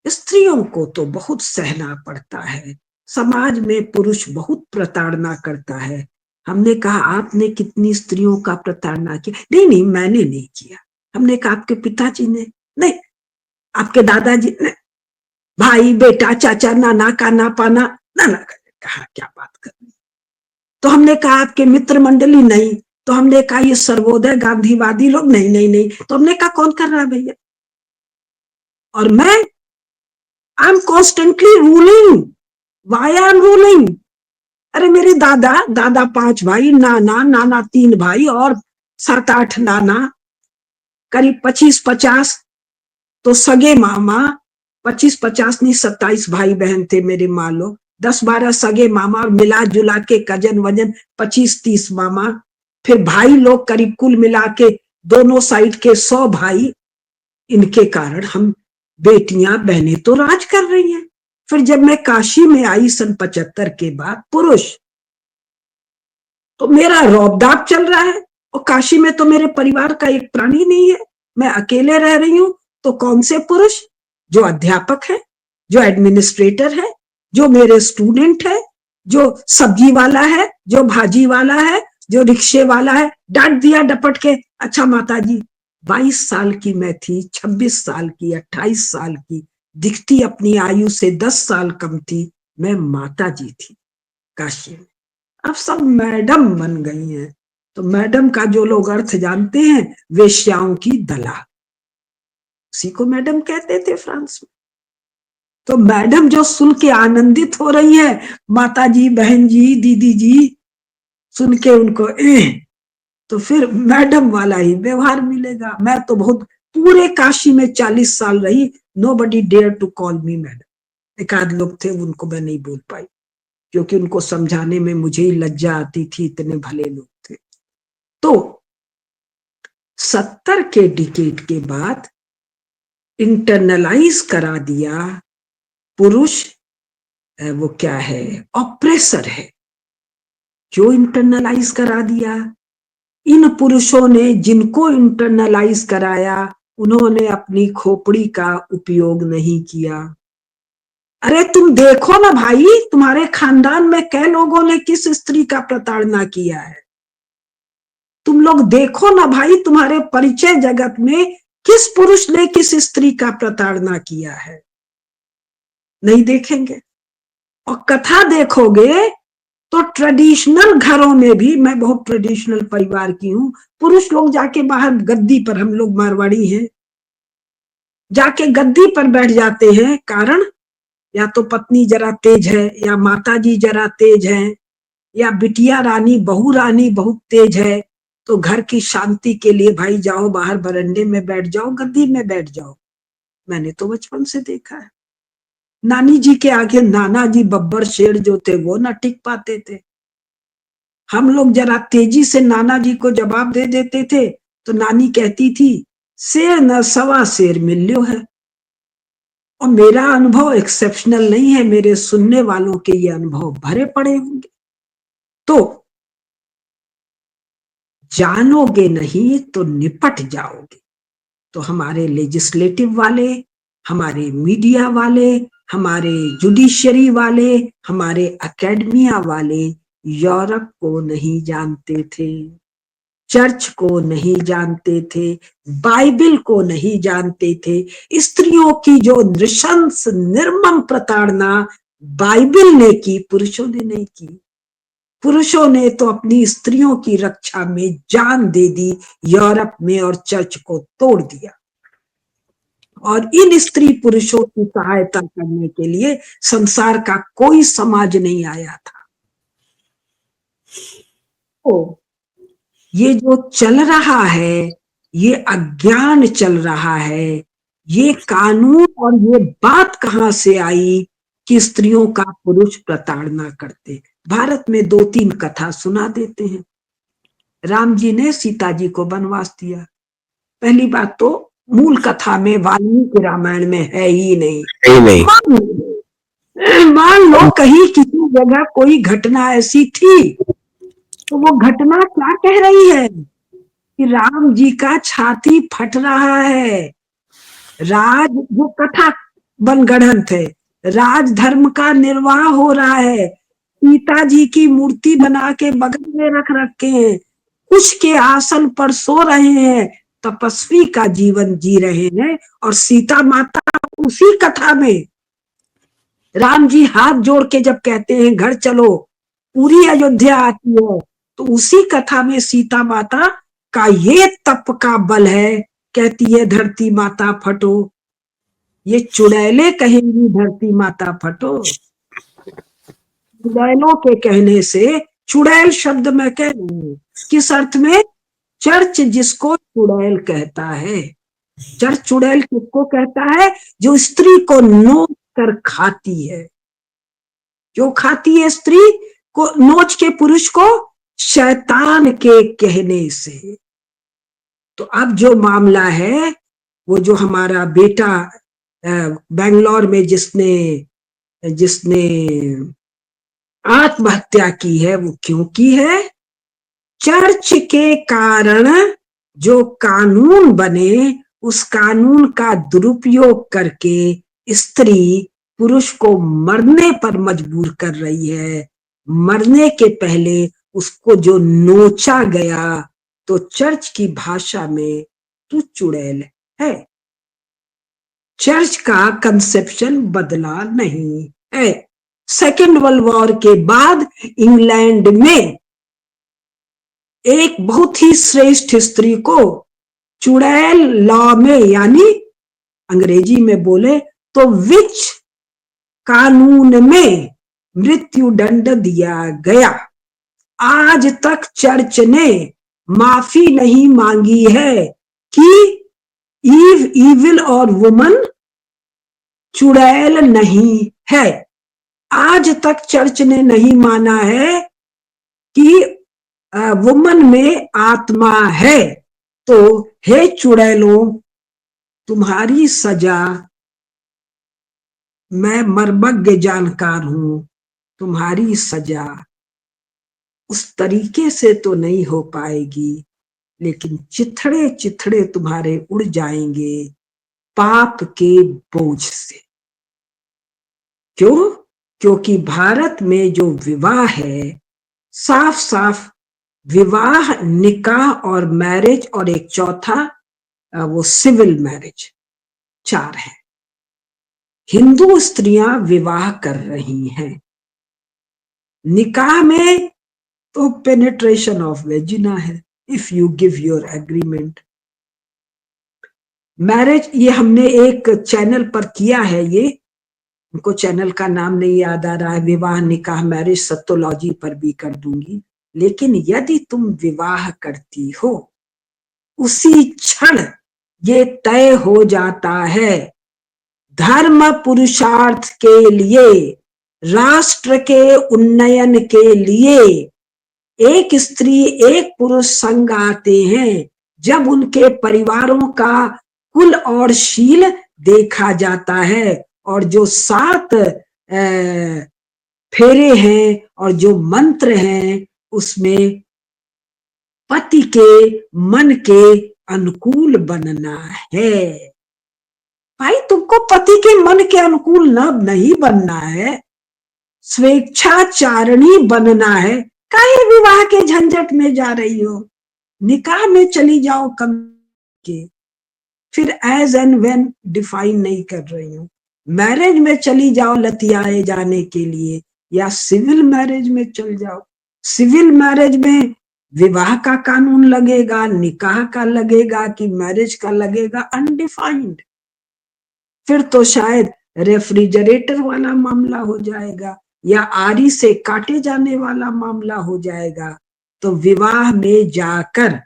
स्त्रियों को तो बहुत सहना पड़ता है, समाज में पुरुष बहुत प्रताड़ना करता है। हमने कहा आपने कितनी स्त्रियों का प्रताड़ना किया? नहीं नहीं मैंने नहीं किया। हमने कहा आपके पिताजी ने? नहीं। आपके दादाजी ने? भाई बेटा चाचा नाना का ना पाना? नाना का। कहा क्या बात कर रही? तो हमने कहा आपके मित्र मंडली? नहीं। तो हमने कहा ये सर्वोदय गांधीवादी लोग? नहीं नहीं नहीं। तो हमने कहा कौन कर रहा है भैया? और मैं I am constantly ruling. Why I am ruling? अरे मेरे दादा 5 भाई, नाना 3 भाई और 7-8 नाना, करीब 25-50 तो सगे मामा। 25-50 नहीं, 27 भाई बहन थे मेरे, मान लो 10-12 सगे मामा और मिला जुला के कजन वजन 25-30 मामा। फिर भाई लोग करीब कुल मिला के दोनों साइड के 100 भाई। इनके कारण हम बेटियां बहनें तो राज कर रही हैं। फिर जब मैं काशी में आई सन 75 के बाद, पुरुष तो मेरा रौबदाब चल रहा है। और काशी में तो मेरे परिवार का एक प्राणी नहीं है, मैं अकेले रह रही हूं। तो कौन से पुरुष? जो अध्यापक है, जो एडमिनिस्ट्रेटर है, जो मेरे स्टूडेंट है, जो सब्जी वाला है, जो भाजी वाला है, जो रिक्शे वाला है। डांट दिया डपट के, अच्छा माता जी 22 साल की मैं थी, 26 साल की, 28 साल की, दिखती अपनी आयु से 10 साल कम थी। मैं माता जी थी काशी में। अब सब मैडम बन गई हैं। तो मैडम का जो लोग अर्थ जानते हैं, वेश्याओं की दलाल। उसी को मैडम कहते थे फ्रांस में। तो मैडम जो सुन के आनंदित हो रही है, माता जी, बहन जी, दीदी जी, सुन के उनको तो फिर मैडम वाला ही व्यवहार मिलेगा। मैं तो बहुत पूरे काशी में 40 साल रही, nobody dare to call me madam. एक आध लोग थे, उनको मैं नहीं बोल पाई, क्योंकि उनको समझाने में मुझे ही लज्जा आती थी, इतने भले लोग थे। तो 70 के डिकेड के बाद इंटरनलाइज करा दिया, पुरुष वो क्या है, ऑप्रेसर है। क्यों इंटरनलाइज करा दिया? इन पुरुषों ने जिनको इंटरनलाइज कराया, उन्होंने अपनी खोपड़ी का उपयोग नहीं किया। अरे तुम देखो ना भाई, तुम्हारे खानदान में कई लोगों ने किस स्त्री का प्रताड़ना किया है। तुम लोग देखो ना भाई, तुम्हारे परिचय जगत में किस पुरुष ने किस स्त्री का प्रताड़ना किया है। नहीं देखेंगे। और कथा देखोगे तो ट्रेडिशनल घरों में भी, मैं बहुत ट्रेडिशनल परिवार की हूं, पुरुष लोग जाके बाहर गद्दी पर, हम लोग मारवाड़ी हैं, जाके गद्दी पर बैठ जाते हैं। कारण या तो पत्नी जरा तेज है, या माता जी जरा तेज है, या बिटिया रानी, बहू रानी बहुत तेज है, तो घर की शांति के लिए भाई जाओ बाहर बरंडे में बैठ जाओ, गद्दी में बैठ जाओ। मैंने तो बचपन से देखा है। नानी जी के आगे नाना जी बब्बर शेर जो थे वो ना टिक पाते थे। हम लोग जरा तेजी से नाना जी को जवाब दे देते थे तो नानी कहती थी, शेर न सवा शेर मिल्यो है। और मेरा अनुभव एक्सेप्शनल नहीं है, मेरे सुनने वालों के ये अनुभव भरे पड़े होंगे। तो जानोगे नहीं तो निपट जाओगे। तो हमारे लेजिस्लेटिव वाले, हमारे मीडिया वाले, हमारे जुडिशरी वाले, हमारे एकेडमिया वाले यूरोप को नहीं जानते थे, चर्च को नहीं जानते थे, बाइबल को नहीं जानते थे। स्त्रियों की जो नृशंस निर्मम प्रताड़ना बाइबल ने की, पुरुषों ने नहीं की। पुरुषों ने तो अपनी स्त्रियों की रक्षा में जान दे दी, यूरोप में, और चर्च को तोड़ दिया। और इन स्त्री पुरुषों की सहायता करने के लिए संसार का कोई समाज नहीं आया था। तो ये जो चल रहा है, ये अज्ञान चल रहा है। ये कानून और ये बात कहां से आई कि स्त्रियों का पुरुष प्रताड़ना करते? भारत में 2-3 कथा सुना देते हैं। राम जी ने सीता जी को वनवास दिया। पहली बात तो मूल कथा में, वाल्मीकि रामायण में है ही नहीं। मान लो कहीं किसी जगह कोई घटना ऐसी थी, तो वो घटना क्या कह रही है कि राम जी का छाती फट रहा है, राज, वो कथा बनगढ़ंत थे, राज धर्म का निर्वाह हो रहा है, सीता जी की मूर्ति बना के बगल में रख रखे हैं, कुश के आसन पर सो रहे हैं, तपस्वी का जीवन जी रहे हैं। और सीता माता उसी कथा में, राम जी हाथ जोड़ के जब कहते हैं घर चलो, पूरी अयोध्या आती है, तो उसी कथा में सीता माता का ये तप का बल है, कहती है धरती माता फटो। ये चुड़ैले कहेंगी धरती माता फटो। चुड़ैलों के कहने से, चुड़ैल शब्द मैं कह रही हूं किस अर्थ में? चर्च जिसको चुड़ैल कहता है। चर्च चुड़ैल किसको कहता है? जो स्त्री को नोच कर खाती है। जो खाती है स्त्री को नोच के पुरुष को, शैतान के कहने से। तो अब जो मामला है, वो जो हमारा बेटा बेंगलोर में जिसने आत्महत्या की है, वो क्यों की है? चर्च के कारण जो कानून बने, उस कानून का दुरुपयोग करके स्त्री पुरुष को मरने पर मजबूर कर रही है। मरने के पहले उसको जो नोचा गया, तो चर्च की भाषा में तू चुड़ैल है। चर्च का कंसेप्शन बदला नहीं है। सेकेंड वर्ल्ड वॉर के बाद इंग्लैंड में एक बहुत ही श्रेष्ठ स्त्री को चुड़ैल लॉ में, यानी अंग्रेजी में बोले तो विच कानून में मृत्यु दंड दिया गया। आज तक चर्च ने माफी नहीं मांगी है कि ईव इविल और वुमन चुड़ैल नहीं है। आज तक चर्च ने नहीं माना है कि वुमन में आत्मा है। तो हे चुड़ैलों, तुम्हारी सजा, मैं मर्मज्ञ जानकार हूं, तुम्हारी सजा उस तरीके से तो नहीं हो पाएगी, लेकिन चिथड़े चिथड़े तुम्हारे उड़ जाएंगे पाप के बोझ से। क्यों? क्योंकि भारत में जो विवाह है, साफ साफ विवाह, निकाह और मैरिज, और एक चौथा वो सिविल मैरिज, 4 है। हिंदू स्त्रियां विवाह कर रही हैं। निकाह में तो पेनिट्रेशन ऑफ वेजिना है, if you give your agreement. Marriage ये हमने एक चैनल पर किया है, ये उनको चैनल का नाम नहीं याद आ रहा है, विवाह निकाह मैरिज सत्योलॉजी पर भी कर दूंगी। लेकिन यदि तुम विवाह करती हो, उसी क्षण ये तय हो जाता है, धर्म पुरुषार्थ के लिए, राष्ट्र के उन्नयन के लिए एक स्त्री एक पुरुष संग आते हैं जब उनके परिवारों का कुल और शील देखा जाता है, और जो 7 फेरे हैं और जो मंत्र हैं, उसमें पति के मन के अनुकूल बनना है। भाई तुमको पति के मन के अनुकूल नहीं बनना है, स्वेच्छाचारिणी बनना है। काहे विवाह के झंझट में जा रही हो? निकाह में चली जाओ कम के, फिर एज एंड व्हेन डिफाइन नहीं कर रही हूं। मैरिज में चली जाओ लतियाए जाने के लिए, या सिविल मैरिज में चल जाओ। सिविल मैरिज में विवाह का कानून लगेगा, निकाह का लगेगा कि मैरिज का लगेगा, अनडिफाइंड। फिर तो शायद रेफ्रिजरेटर वाला मामला हो जाएगा, या आरी से काटे जाने वाला मामला हो जाएगा। तो विवाह में जाकर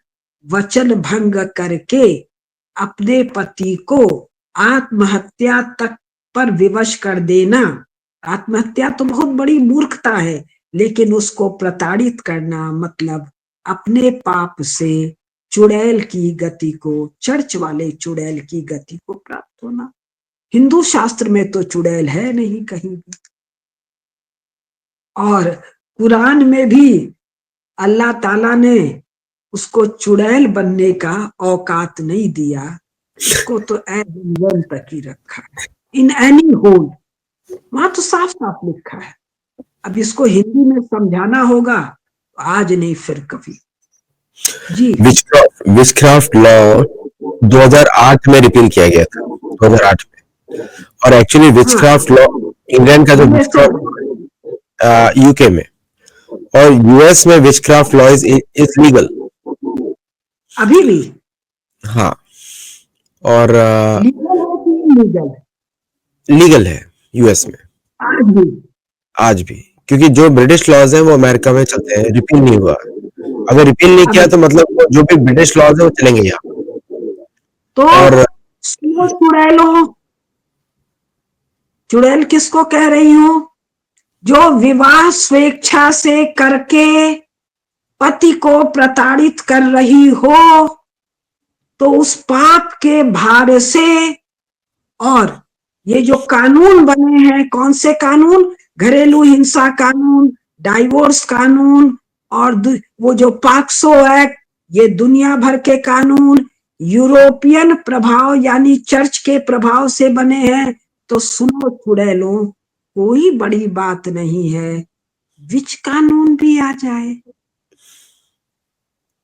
वचन भंग करके अपने पति को आत्महत्या तक पर विवश कर देना, आत्महत्या तो बहुत बड़ी मूर्खता है, लेकिन उसको प्रताड़ित करना मतलब अपने पाप से चुड़ैल की गति को, चर्च वाले चुड़ैल की गति को प्राप्त होना। हिंदू शास्त्र में तो चुड़ैल है नहीं कहीं भी, और कुरान में भी अल्लाह ताला ने उसको चुड़ैल बनने का औकात नहीं दिया, उसको तो एज तक ही रखा है, इन एनी होल, वहां तो साफ साफ लिखा है। अब इसको हिंदी में समझाना होगा, आज नहीं फिर कभी। जी, विचक्राफ्ट लॉ 2008 में रिपील किया गया था, 2008 में। और एक्चुअली विचक्राफ्ट लॉ इंग्लैंड का जो विचक्राफ्ट यूके में, और यूएस में विचक्राफ्ट लॉ इज लीगल अभी भी। हाँ, और लीगल है यूएस में आज भी, क्योंकि जो ब्रिटिश लॉज हैं वो अमेरिका में चलते हैं, रिपील नहीं हुआ। अगर रिपील नहीं किया तो मतलब जो भी ब्रिटिश लॉज है वो चलेंगे यहाँ। तो और चुड़ैल किसको कह रही हूं? जो विवाह स्वेच्छा से करके पति को प्रताड़ित कर रही हो, तो उस पाप के भार से, और ये जो कानून बने हैं, कौन से कानून? घरेलू हिंसा कानून, डाइवोर्स कानून, और वो जो पाक्सो एक्ट, ये दुनिया भर के कानून यूरोपियन प्रभाव यानी चर्च के प्रभाव से बने हैं। तो सुनो चुड़ैलों, कोई बड़ी बात नहीं है, विच कानून भी आ जाए,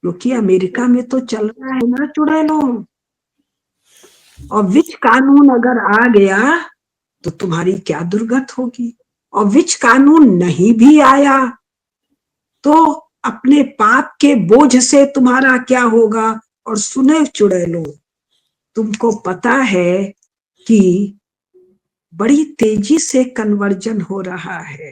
क्योंकि अमेरिका में तो चल रहा है ना चुड़ैलों। और विच कानून अगर आ गया तो तुम्हारी क्या दुर्गत होगी, और विच कानून नहीं भी आया तो अपने पाप के बोझ से तुम्हारा क्या होगा। और सुने चुड़ैलों, तुमको पता है कि बड़ी तेजी से कन्वर्जन हो रहा है।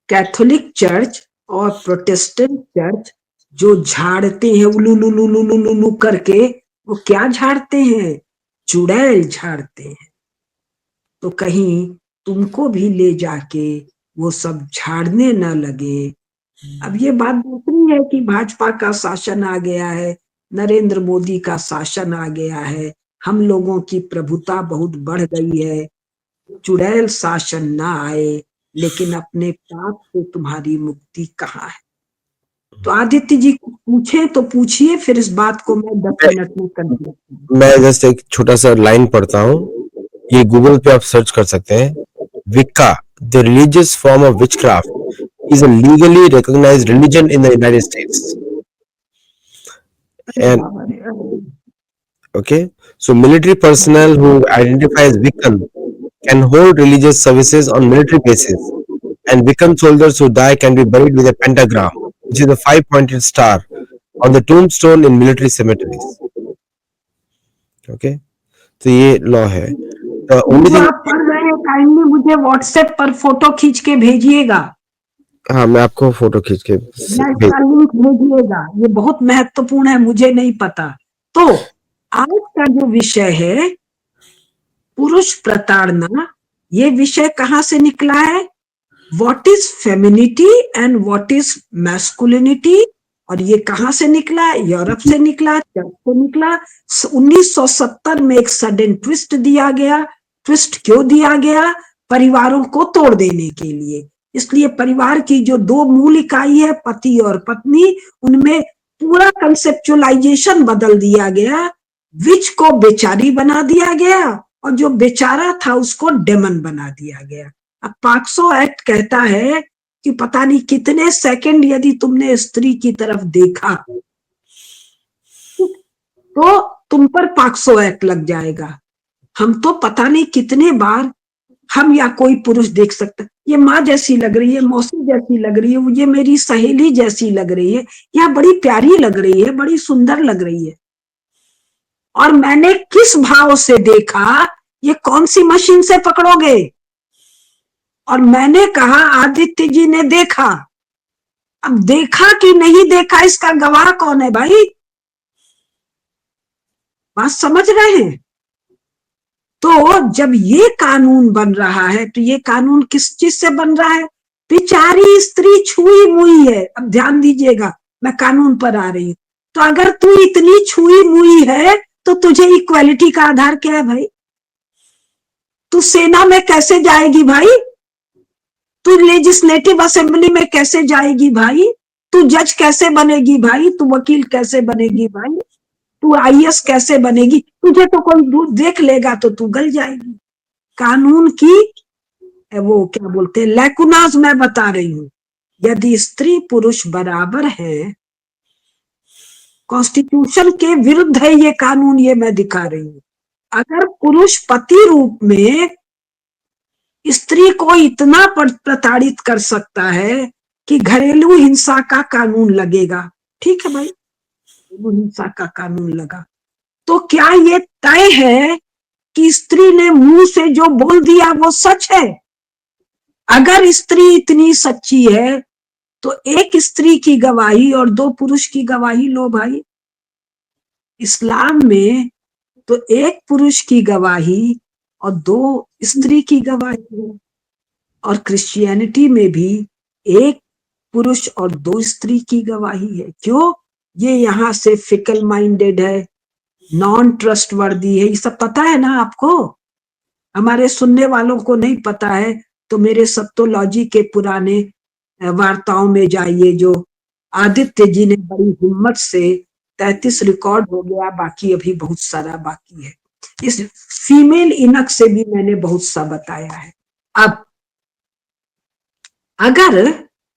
कैथोलिक चर्च और प्रोटेस्टेंट चर्च जो झाड़ते हैं उलू करके, वो क्या झाड़ते हैं? चुड़ैल झाड़ते हैं। तो कहीं तुमको भी ले जाके वो सब झाड़ने न लगे। अब ये बात दूसरी है कि भाजपा का शासन आ गया है, नरेंद्र मोदी का शासन आ गया है, हम लोगों की प्रभुता बहुत बढ़ गई है, चुड़ैल शासन ना आए, लेकिन अपने पाप से तुम्हारी मुक्ति कहाँ है? तो आदित्य जी कुछ पूछे तो पूछिए, फिर इस बात को मैं 10 मिनट में कंक्लूड करूं। मैं जस्ट एक छोटा सा लाइन पढ़ता हूँ, ये गूगल पे आप सर्च कर सकते हैं। Wicca, the religious form of witchcraft, is a legally recognized religion in the United States. And okay, so military personnel who identify as Wiccan can hold religious services on military bases, and Wiccan soldiers who die can be buried with a pentagram, which is a five-pointed star, on the tombstone in military cemeteries. Okay, तो ये लॉ है। The only जो thing, आप पढ़ रहे हैं काइंडली मुझे व्हाट्सएप पर फोटो खींच के भेजिएगा, हाँ मैं आपको फोटो खींच के या भेज, इसका लिंक भेजिएगा, ये बहुत महत्वपूर्ण है, मुझे नहीं पता। तो आज का जो विषय है पुरुष प्रताड़ना, ये विषय कहाँ से निकला है? What is femininity and what is masculinity, और ये कहाँ से निकला? यूरोप से निकला, चर्च से निकला। 1970 में एक सडन ट्विस्ट दिया गया। ट्विस्ट क्यों दिया गया? परिवारों को तोड़ देने के लिए। इसलिए परिवार की जो दो मूल इकाई है, पति और पत्नी, उनमें पूरा कंसेप्चुअलाइजेशन बदल दिया गया। विच को बेचारी बना दिया गया और जो बेचारा था उसको डेमन बना दिया गया। अब पाक्सो एक्ट कहता है कि पता नहीं कितने सेकंड यदि तुमने स्त्री की तरफ देखा तो तुम पर पाक्सो एक्ट लग जाएगा। हम तो पता नहीं कितने बार हम या कोई पुरुष देख सकता, ये माँ जैसी लग रही है, मौसी जैसी लग रही है, ये मेरी सहेली जैसी लग रही है, या बड़ी प्यारी लग रही है, बड़ी सुंदर लग रही है, और मैंने किस भाव से देखा, ये कौन सी मशीन से पकड़ोगे? और मैंने कहा आदित्य जी ने देखा। अब देखा कि नहीं देखा इसका गवाह कौन है भाई? बात समझ रहे हैं? तो जब ये कानून बन रहा है तो ये कानून किस चीज से बन रहा है? बेचारी स्त्री छुई मुई है। अब ध्यान दीजिएगा, मैं कानून पर आ रही हूं। तो अगर तू इतनी छुई मुई है तो तुझे इक्वालिटी का आधार क्या है भाई? तू सेना में कैसे जाएगी भाई? तू लेजिस्लेटिव असेंबली में कैसे जाएगी भाई? तू जज कैसे बनेगी भाई? तू वकील कैसे बनेगी भाई? तू आईएएस कैसे बनेगी? तुझे तो कोई देख लेगा तो तू गल जाएगी। कानून की वो क्या बोलते हैं, लैकुनाज मैं बता रही हूं। यदि स्त्री पुरुष बराबर है, कॉन्स्टिट्यूशन के विरुद्ध है ये कानून, ये मैं दिखा रही हूं। अगर पुरुष पति रूप में स्त्री को इतना प्रताड़ित कर सकता है कि घरेलू हिंसा का कानून लगेगा, ठीक है भाई, घरेलू हिंसा का कानून लगा, तो क्या ये तय है कि स्त्री ने मुंह से जो बोल दिया वो सच है? अगर स्त्री इतनी सच्ची है तो एक स्त्री की गवाही और दो पुरुष की गवाही लो भाई। इस्लाम में तो एक पुरुष की गवाही और दो स्त्री की गवाही है, और क्रिश्चियनिटी में भी एक पुरुष और दो स्त्री की गवाही है। क्यों? ये यहाँ से फिकल माइंडेड है, नॉन ट्रस्टवर्दी है, ये सब पता है ना आपको? हमारे सुनने वालों को नहीं पता है तो मेरे सत्तोलॉजी के पुराने वार्ताओं में जाइए, जो आदित्य जी ने बड़ी हिम्मत से 33 रिकॉर्ड हो गया, बाकी अभी बहुत सारा बाकी है। इस फीमेल इनक से भी मैंने बहुत सा बताया है। अब अगर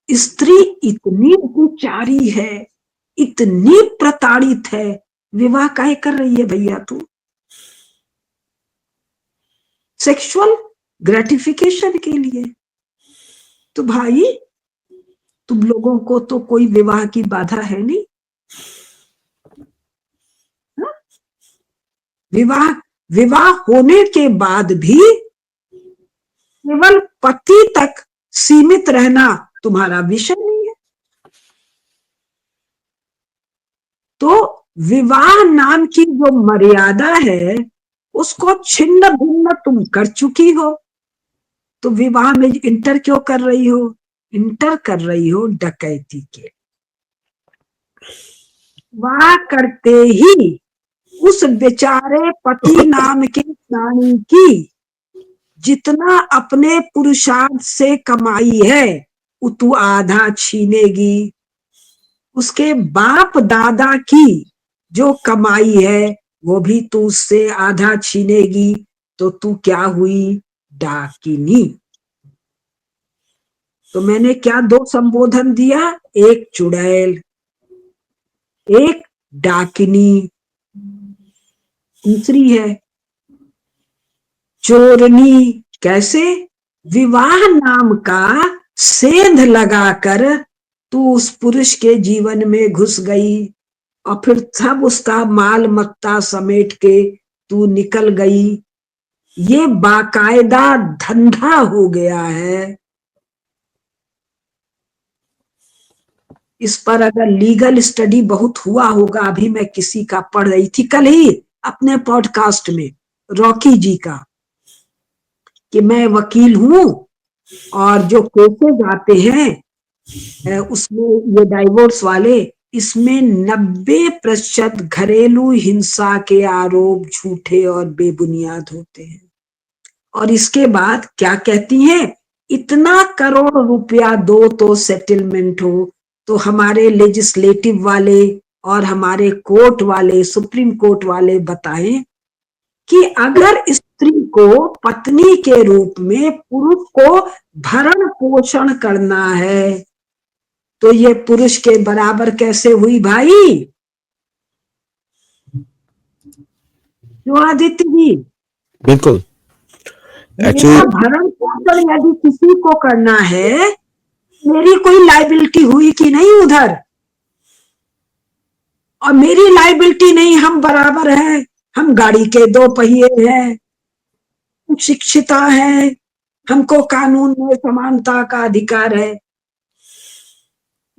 स्त्री इतनी बेचारी है, इतनी प्रताड़ित है, विवाह काहे कर रही है भैया तू? सेक्सुअल ग्रेटिफिकेशन के लिए। तो भाई तुम लोगों को तो कोई विवाह की बाधा है नहीं। हा? विवाह विवाह होने के बाद भी केवल पति तक सीमित रहना तुम्हारा विषय नहीं है। तो विवाह नाम की जो मर्यादा है उसको छिन्न भिन्न तुम कर चुकी हो। तो विवाह में इंटर क्यों कर रही हो? इंटर कर रही हो डकैती के। विवाह करते ही उस बेचारे पति नाम के प्राणी की जितना अपने पुरुषार्थ से कमाई है वो तू आधा छीनेगी। उसके बाप दादा की जो कमाई है वो भी तू उससे आधा छीनेगी। तो तू क्या हुई? डाकिनी। तो मैंने क्या दो संबोधन दिया? एक चुड़ैल, एक डाकिनी, तीसरी है चोरनी। कैसे? विवाह नाम का सेंध लगाकर तू उस पुरुष के जीवन में घुस गई और फिर सब उसका माल मत्ता समेट के तू निकल गई। ये बाकायदा धंधा हो गया है। इस पर अगर लीगल स्टडी बहुत हुआ होगा, अभी मैं किसी का पढ़ रही थी कल ही अपने पॉडकास्ट में, रॉकी जी का, कि मैं वकील हूं और जो केसेज आते हैं उसमें ये डाइवोर्स वाले, इसमें 90% घरेलू हिंसा के आरोप झूठे और बेबुनियाद होते हैं। और इसके बाद क्या कहती हैं? इतना करोड़ रुपया दो तो सेटलमेंट हो। तो हमारे लेजिस्लेटिव वाले और हमारे कोर्ट वाले, सुप्रीम कोर्ट वाले बताएं कि अगर स्त्री को पत्नी के रूप में पुरुष को भरण पोषण करना है तो ये पुरुष के बराबर कैसे हुई भाई? क्यों आदित्य जी? बिल्कुल। मेरा एक्चुअली भरण पोषण यदि किसी को करना है, मेरी कोई लाइबिलिटी हुई कि नहीं उधर? और मेरी लाइबिलिटी नहीं, हम बराबर हैं, हम गाड़ी के दो पहिए हैं, शिक्षिता है, हमको कानून में समानता का अधिकार है।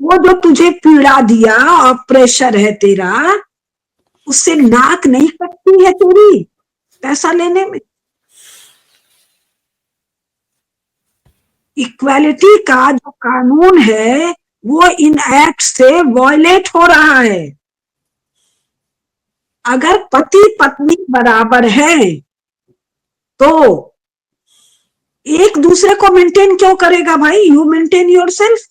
वो जो तुझे पीड़ा दिया और प्रेशर है तेरा, उससे नाक नहीं कटती है तेरी पैसा लेने में? इक्वालिटी का जो कानून है वो इन एक्ट से वॉयलेट हो रहा है। अगर पति पत्नी बराबर है तो एक दूसरे को मेंटेन क्यों करेगा भाई? You maintain yourself.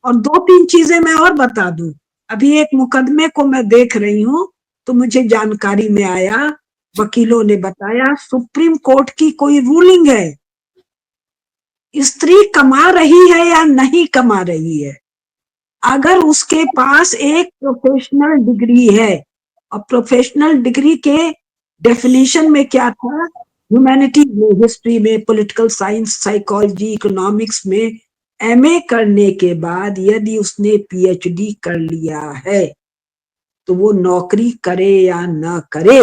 और दो तीन चीजें मैं और बता दूं। अभी एक मुकदमे को मैं देख रही हूं तो मुझे जानकारी में आया, वकीलों ने बताया, सुप्रीम कोर्ट की कोई रूलिंग है, स्त्री कमा रही है या नहीं कमा रही है, अगर उसके पास एक प्रोफेशनल डिग्री है, और प्रोफेशनल डिग्री के डेफिनेशन में क्या था? ह्यूमैनिटी में, हिस्ट्री में, पॉलिटिकल साइंस, साइकोलॉजी, इकोनॉमिक्स में एमए करने के बाद यदि उसने पीएचडी कर लिया है तो वो नौकरी करे या ना करे,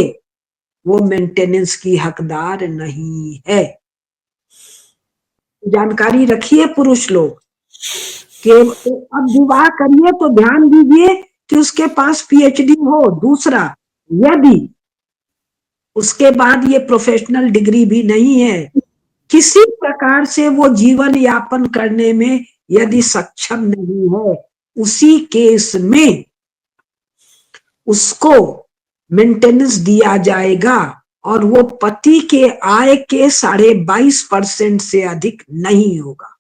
वो मेंटेनेंस की हकदार नहीं है। जानकारी रखिए पुरुष लोग कि अब विवाह करिए तो ध्यान दीजिए कि उसके पास पीएचडी हो। दूसरा, यदि उसके बाद ये प्रोफेशनल डिग्री भी नहीं है, किसी प्रकार से वो जीवन यापन करने में यदि सक्षम नहीं है, उसी केस में उसको मेंटेनेंस दिया जाएगा और वो पति के आय के 22.5% से अधिक नहीं होगा।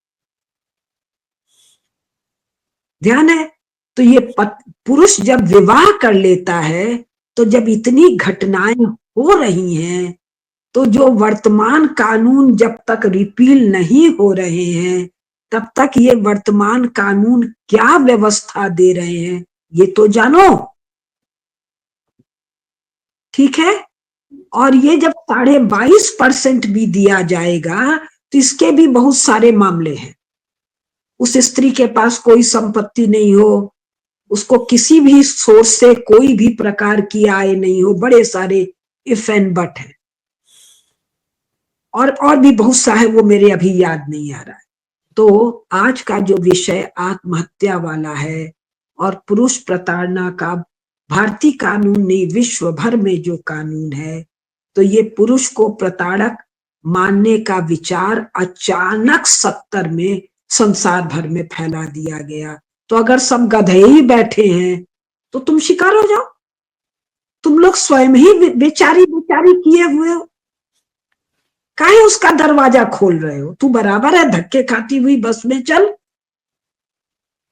ध्यान है? तो ये पुरुष जब विवाह कर लेता है तो जब इतनी घटनाएं हो रही हैं तो जो वर्तमान कानून जब तक रिपील नहीं हो रहे हैं तब तक ये वर्तमान कानून क्या व्यवस्था दे रहे हैं ये तो जानो। ठीक है? और ये जब 22.5% भी दिया जाएगा तो इसके भी बहुत सारे मामले हैं। उस स्त्री के पास कोई संपत्ति नहीं हो, उसको किसी भी सोर्स से कोई भी प्रकार की आय नहीं हो, बड़े सारे इफ एंड बट है, और भी बहुत सा है, वो मेरे अभी याद नहीं आ रहा है। तो आज का जो विषय आत्महत्या वाला है और पुरुष प्रताड़ना का भारतीय कानून नहीं, विश्व भर में जो कानून है, तो ये पुरुष को प्रताड़क मानने का विचार अचानक 70 में संसार भर में फैला दिया गया। तो अगर सब गधे ही बैठे हैं तो तुम शिकार हो जाओ, तुम लोग स्वयं ही बेचारी बेचारी किए हुए हो, काहे उसका दरवाजा खोल रहे हो? तू बराबर है धक्के खाती हुई बस में चल।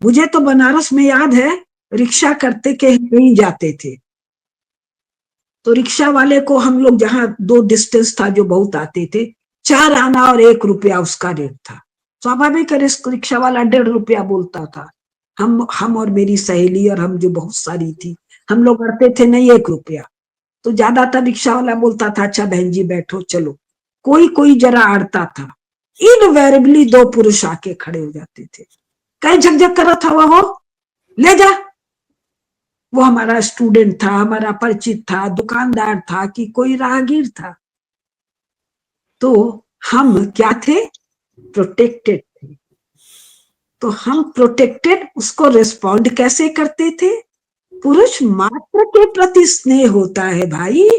मुझे तो बनारस में याद है, रिक्शा करते के कहीं जाते थे, तो रिक्शा वाले को हम लोग जहां 2 डिस्टेंस था जो बहुत आते थे, 4 आना और 1 रुपया उसका रेट था। स्वाभाविक है, रिक्शा वाला 1.5 रुपया बोलता था। हम और मेरी सहेली और हम जो बहुत सारी थी, हम लोग अड़ते थे नहीं 1 रुपया, तो ज्यादातर रिक्शा वाला बोलता था अच्छा बहन जी बैठो चलो। कोई कोई जरा अड़ता था, इनवेरिएबली 2 पुरुष आके खड़े हो जाते थे। कहीं झकझक कर था वो, ले जा। वो हमारा स्टूडेंट था, हमारा परिचित था, दुकानदार था कि कोई राहगीर था। तो हम क्या थे? प्रोटेक्टेड थे। तो हम प्रोटेक्टेड उसको रिस्पॉन्ड कैसे करते थे? पुरुष मात्र के प्रति स्नेह होता है भाई,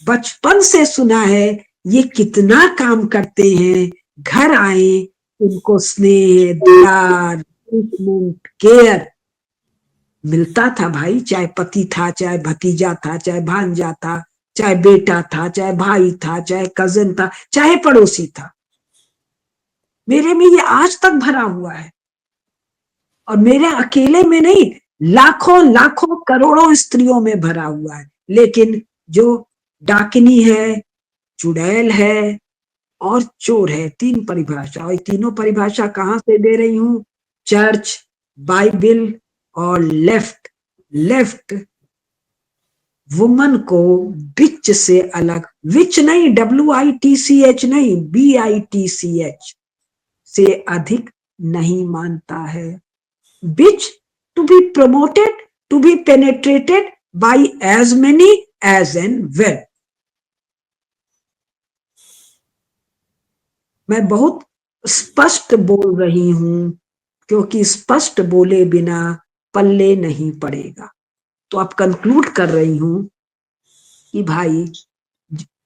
बचपन से सुना है ये कितना काम करते हैं, घर आए उनको स्नेह दुलार केयर मिलता था भाई, चाहे पति था, चाहे भतीजा था, चाहे भांजा था, चाहे बेटा था, चाहे भाई था, चाहे कजिन था, चाहे पड़ोसी था। मेरे में ये आज तक भरा हुआ है, और मेरे अकेले में नहीं, लाखों लाखों करोड़ों स्त्रियों में भरा हुआ है। लेकिन जो डाकिनी है, चुड़ैल है और चोर है, 3 परिभाषा, और तीनों परिभाषा कहां से दे रही हूं? चर्च, बाइबल और लेफ्ट वुमन को बिच से अलग, विच नहीं, WITCH नहीं, BITCH से अधिक नहीं मानता है। Bitch to be promoted, to be penetrated by as many as and well. मैं बहुत स्पष्ट बोल रही हूं, क्योंकि स्पष्ट बोले बिना पल्ले नहीं पड़ेगा। तो अब कंक्लूड कर रही हूं कि भाई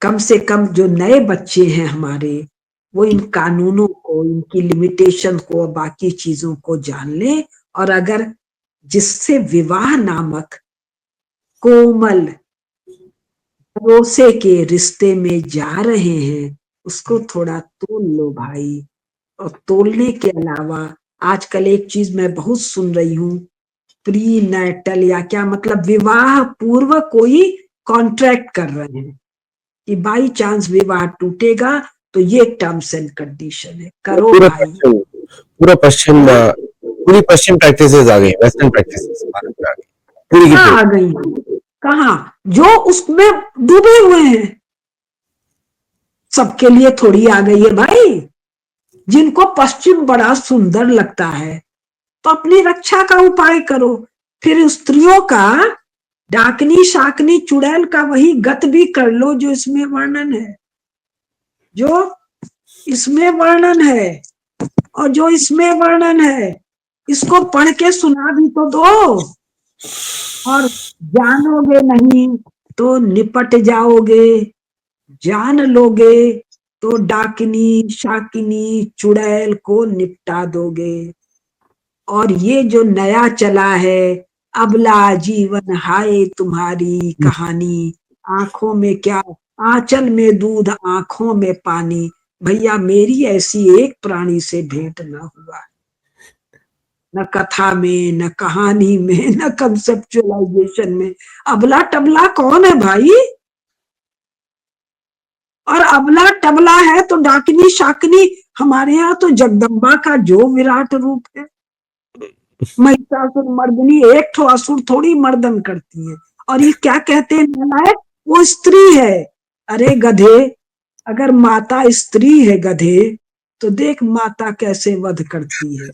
कम से कम जो नए बच्चे हैं हमारे, वो इन कानूनों को, इनकी लिमिटेशन को, बाकी चीजों को जान ले, और अगर जिससे विवाह नामक कोमल भरोसे के रिश्ते में जा रहे हैं, उसको थोड़ा तोल लो भाई। और तोलने के अलावा आजकल एक चीज मैं बहुत सुन रही हूँ, प्री नैटल या क्या, मतलब विवाह पूर्व कोई कॉन्ट्रैक्ट कर रहे हैं कि बाई चांस विवाह टूटेगा तो ये टर्म्स एंड कंडीशन है, करो पूरा भाई। पूरा पश्चिम पूरी पश्चिम प्रैक्टिसेस आ गई, वेस्टर्न प्रैक्टिसेस भारत में आ गई, पूरी की कहाँ आ पूरी। गई? कहाँ? जो उसमें डूबे हुए हैं सबके लिए थोड़ी आ गई है भाई। जिनको पश्चिम बड़ा सुंदर लगता है तो अपनी रक्षा का उपाय करो। फिर स्त्रियों का डाकनी शाकनी चुड़ैल का वही गत भी कर लो जो इसमें वर्णन है, जो इसमें वर्णन है, और जो इसमें वर्णन है इसको पढ़ के सुना भी तो दो। और जानोगे नहीं तो निपट जाओगे, जान लोगे तो डाकिनी शाकिनी चुड़ैल को निपटा दोगे। और ये जो नया चला है, अबला जीवन हाय तुम्हारी कहानी, आंखों में क्या, आंचल में दूध आंखों में पानी, भैया मेरी ऐसी एक प्राणी से भेंट ना हुआ, न कथा में, न कहानी में, न कंसेप्चुअलाइजेशन में। अबला टबला कौन है भाई? और अबला टबला है तो डाकिनी शाकिनी हमारे यहाँ तो जगदम्बा का जो विराट रूप है, महिषासुर मर्दनी, एक ठो असुर थोड़ी मर्दन करती है। और ये क्या कहते हैं नालायक, वो स्त्री है। अरे गधे, अगर माता स्त्री है गधे, तो देख माता कैसे वध करती है,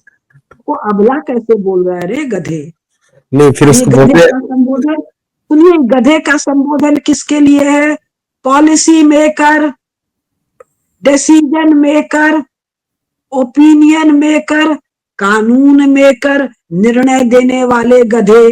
वो अबला कैसे बोल रहा है रे गधे? नहीं फिर और ये उसको गधे बोलते का संबोधन सुनिए, गधे का संबोधन किसके लिए है? Policy maker, decision maker, opinion maker, कानून मेकर, निर्णय देने वाले गधे।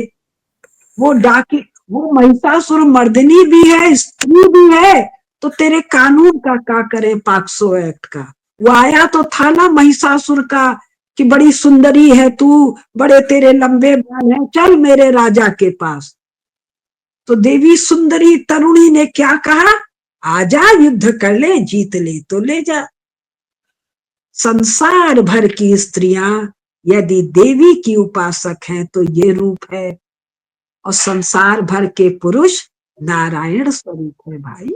वो डाकी, वो महिषासुर मर्दिनी भी है, स्त्री भी है, तो तेरे कानून का क्या करे? पॉक्सो एक्ट का। वो आया तो था ना महिषासुर का कि बड़ी सुंदरी है तू, बड़े तेरे लंबे बाल हैं, चल मेरे राजा के पास। तो देवी सुंदरी तरुणी ने क्या कहा? आजा, युद्ध कर ले, जीत ले तो ले जा। संसार भर की स्त्रियां यदि देवी की उपासक हैं तो ये रूप है, और संसार भर के पुरुष नारायण स्वरूप है भाई।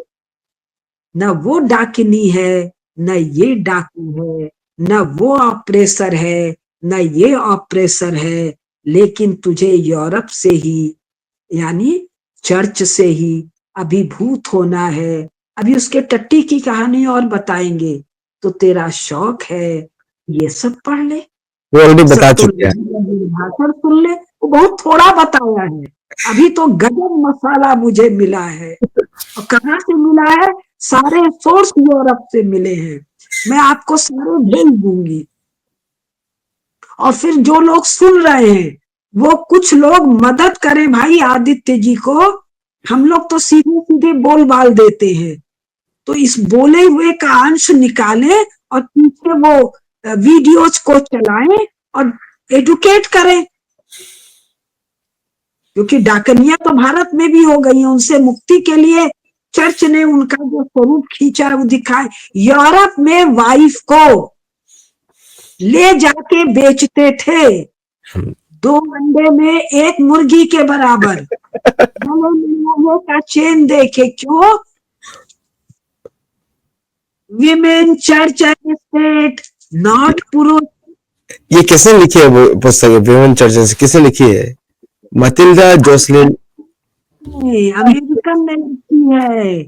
न वो डाकिनी है, न ये डाकू है, न वो ऑपरेसर है, न ये ऑपरेसर है, लेकिन तुझे यूरोप से ही, यानी चर्च से ही अभिभूत होना है। अभी उसके टट्टी की कहानी और बताएंगे। तो तेरा शौक है ये सब पढ़ ले, वो ऑलरेडी बता चुके हैं। भाषण सुन ले। वो बहुत थोड़ा बताया है, अभी तो गजब मसाला मुझे मिला है। और कहाँ से मिला है? सारे सोर्स यूरोप से मिले हैं, मैं आपको सारे भेज दूंगी। और फिर जो लोग सुन रहे हैं वो कुछ लोग मदद करें भाई आदित्य जी को। हम लोग तो सीधे सीधे बोल बाल देते हैं, तो इस बोले हुए का अंश निकालें और पीछे वो वीडियोज को चलाएं और एडुकेट करें। क्योंकि डाकनिया तो भारत में भी हो गई है, उनसे मुक्ति के लिए चर्च ने उनका जो स्वरूप खींचा वो दिखाए। यूरोप में वाइफ को ले जाके बेचते थे 2 अंडे में 1 मुर्गी के बराबर। लोगों का चेन देखे, क्यों? Women church and state, not पुरुष। ये किसने लिखी है वो पुस्तक? विमेन चर्चेस किसने लिखी है? मतिल्डा जोसलिन अमेरिकन ने लिखी है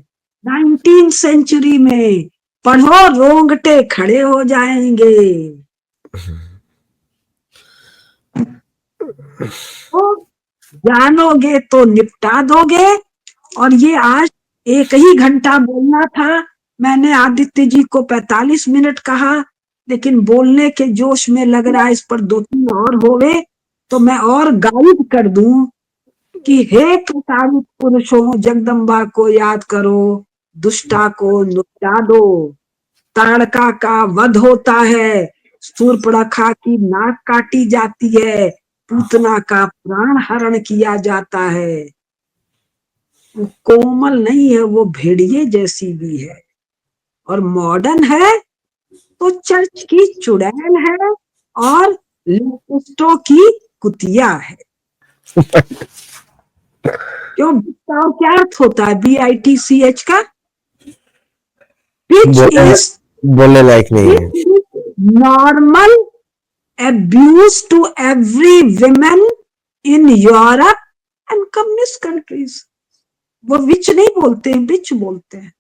19th सेंचुरी में। पढ़ो, रोंगटे खड़े हो जाएंगे। तो जानोगे तो निपटा दोगे। और ये आज 1 ही घंटा बोलना था, मैंने आदित्य जी को 45 मिनट कहा, लेकिन बोलने के जोश में लग रहा है इस पर 2-3 और होवे तो मैं और गाइड कर दूं कि हे प्रताड़ित पुरुषों, जगदम्बा को याद करो, दुष्टा को निपटा दो। ताड़का का वध होता है, शूर्पणखा की नाक काटी जाती है, पूतना का प्राण हरण किया जाता है। वो कोमल नहीं है, वो भेड़िए जैसी भी है। और मॉडर्न है तो चर्च की चुड़ैल है और लेपिस्टो की कुतिया है। क्यों? का क्या अर्थ होता है BITCH का? Which is बोलने लायक नहीं है। normal abuse to every woman in Europe and communist countries। वो विच नहीं बोलते हैं, बिच बोलते हैं।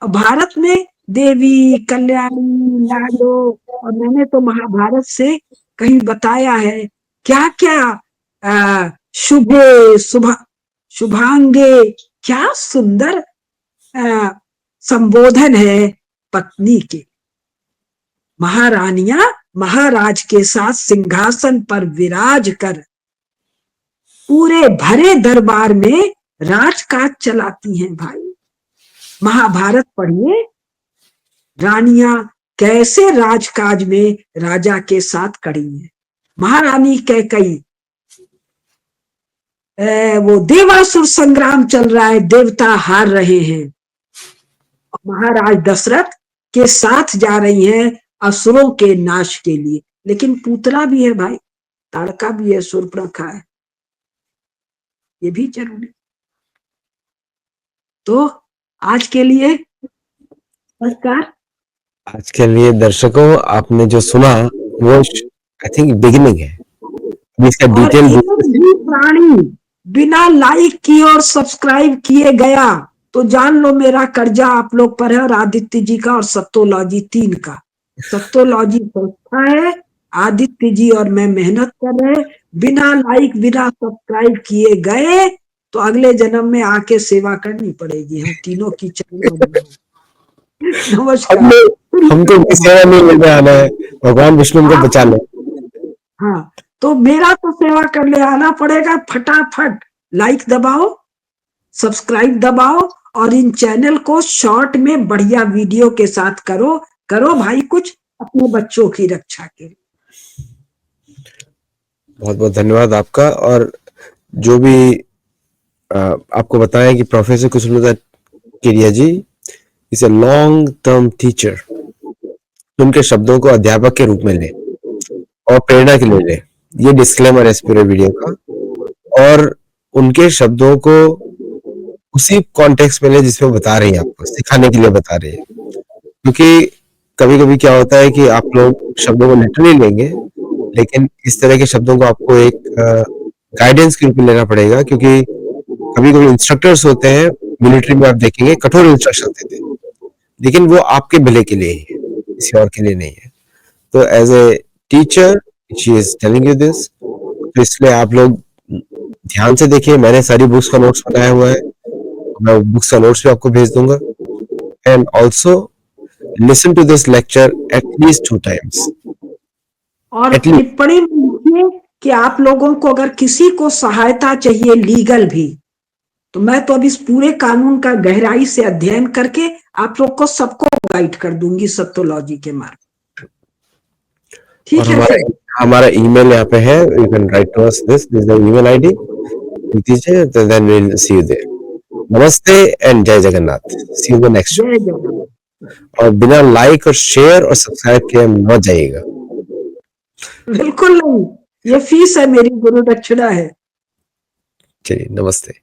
भारत में देवी, कल्याणी, लाडो, और मैंने तो महाभारत से कहीं बताया है क्या क्या शुभे शुभांगे, क्या सुंदर संबोधन है पत्नी के। महारानियां महाराज के साथ सिंहासन पर विराज कर पूरे भरे दरबार में राजकाज चलाती हैं भाई। महाभारत पढ़िए, रानियां कैसे राजकाज में राजा के साथ खड़ी हैं। महारानी कैकई, वो देवासुर संग्राम चल रहा है, देवता हार रहे हैं, महाराज दशरथ के साथ जा रही हैं असुरों के नाश के लिए। लेकिन पूतला भी है भाई, ताड़का भी है, शूर्पणखा है, ये भी जरूरी। तो आज के लिए नमस्कार। आज के लिए दर्शकों, आपने जो सुना वो आई थिंक बिगिनिंग है। इसका डिटेल प्राणी बिना लाइक किए और सब्सक्राइब किए गया तो जान लो मेरा कर्जा आप लोग पर है, और आदित्य जी का और सत्तोलॉजी 3 का। सत्तोलॉजी संस्था है, आदित्य जी और मैं मेहनत कर रहे हैं, बिना लाइक बिना सब्सक्राइब किए गए तो अगले जन्म में आके सेवा करनी पड़ेगी हम तीनों की चरणों में। नमस्कार। हमने हमको उनकी सेवा नहीं लेने आना है, भगवान विष्णु हमको बचा ले। हाँ, तो मेरा तो सेवा करने आना पड़ेगा। फटाफट लाइक दबाओ, सब्सक्राइब दबाओ और इन चैनल को शॉर्ट में बढ़िया वीडियो के साथ करो भाई कुछ अपने बच्चों की रक्षा के लिए। बहुत बहुत धन्यवाद आपका। और जो भी आपको बताया कि professor Kusumlata Kedia ji is a long term teacher. उनके शब्दों को अध्यापक के रूप में ले और प्रेरणा के लिए ले, ये डिस्क्लेमर है इस पूरे वीडियो का। और उनके शब्दों को उसी कॉन्टेक्स्ट में ले जिसमें बता रही है, आपको सिखाने के लिए बता रही है। क्योंकि कभी कभी क्या होता है कि आप लोग शब्दों को लिटरली लेंगे, लेकिन इस तरह के शब्दों को आपको एक गाइडेंस के रूप में लेना पड़ेगा। क्योंकि कभी कभी इंस्ट्रक्टर्स होते हैं मिलिट्री में, आप देखेंगे कठोर इंस्ट्रक्शन देते हैं, लेकिन वो आपके भले के लिए ही है, किसी और के लिए नहीं है। तो as a teacher she is telling you this, तो इसलिए आप लोग ध्यान से देखिए। मैंने सारी बुक्स का नोट्स बनाया हुआ है, मैं बुक्स का नोट्स भी आपको भेज दूंगा। And also listen to this lecture at least 2 times। और टिप्पणी लिखिए कि आप लोगों को अगर किसी को सहायता चाहिए लीगल भी, तो मैं तो अब इस पूरे कानून का गहराई से अध्ययन करके आप लोग को सबको गाइड कर दूंगी सत्योलॉजी के मार्ग। ठीक है सर। हमारा ईमेल यहाँ पे है, you can write to us this is the email ID, लिख दीजिए, then we will see you there. नमस्ते एंड जय Jagannath. See you the next show. जय जगन्नाथ। और बिना लाइक और शेयर और सब्सक्राइब किए मत जाइएगा। बिल्कुल नहीं, ये फीस है, मेरी गुरु दक्षिणा है। चलिए, नमस्ते।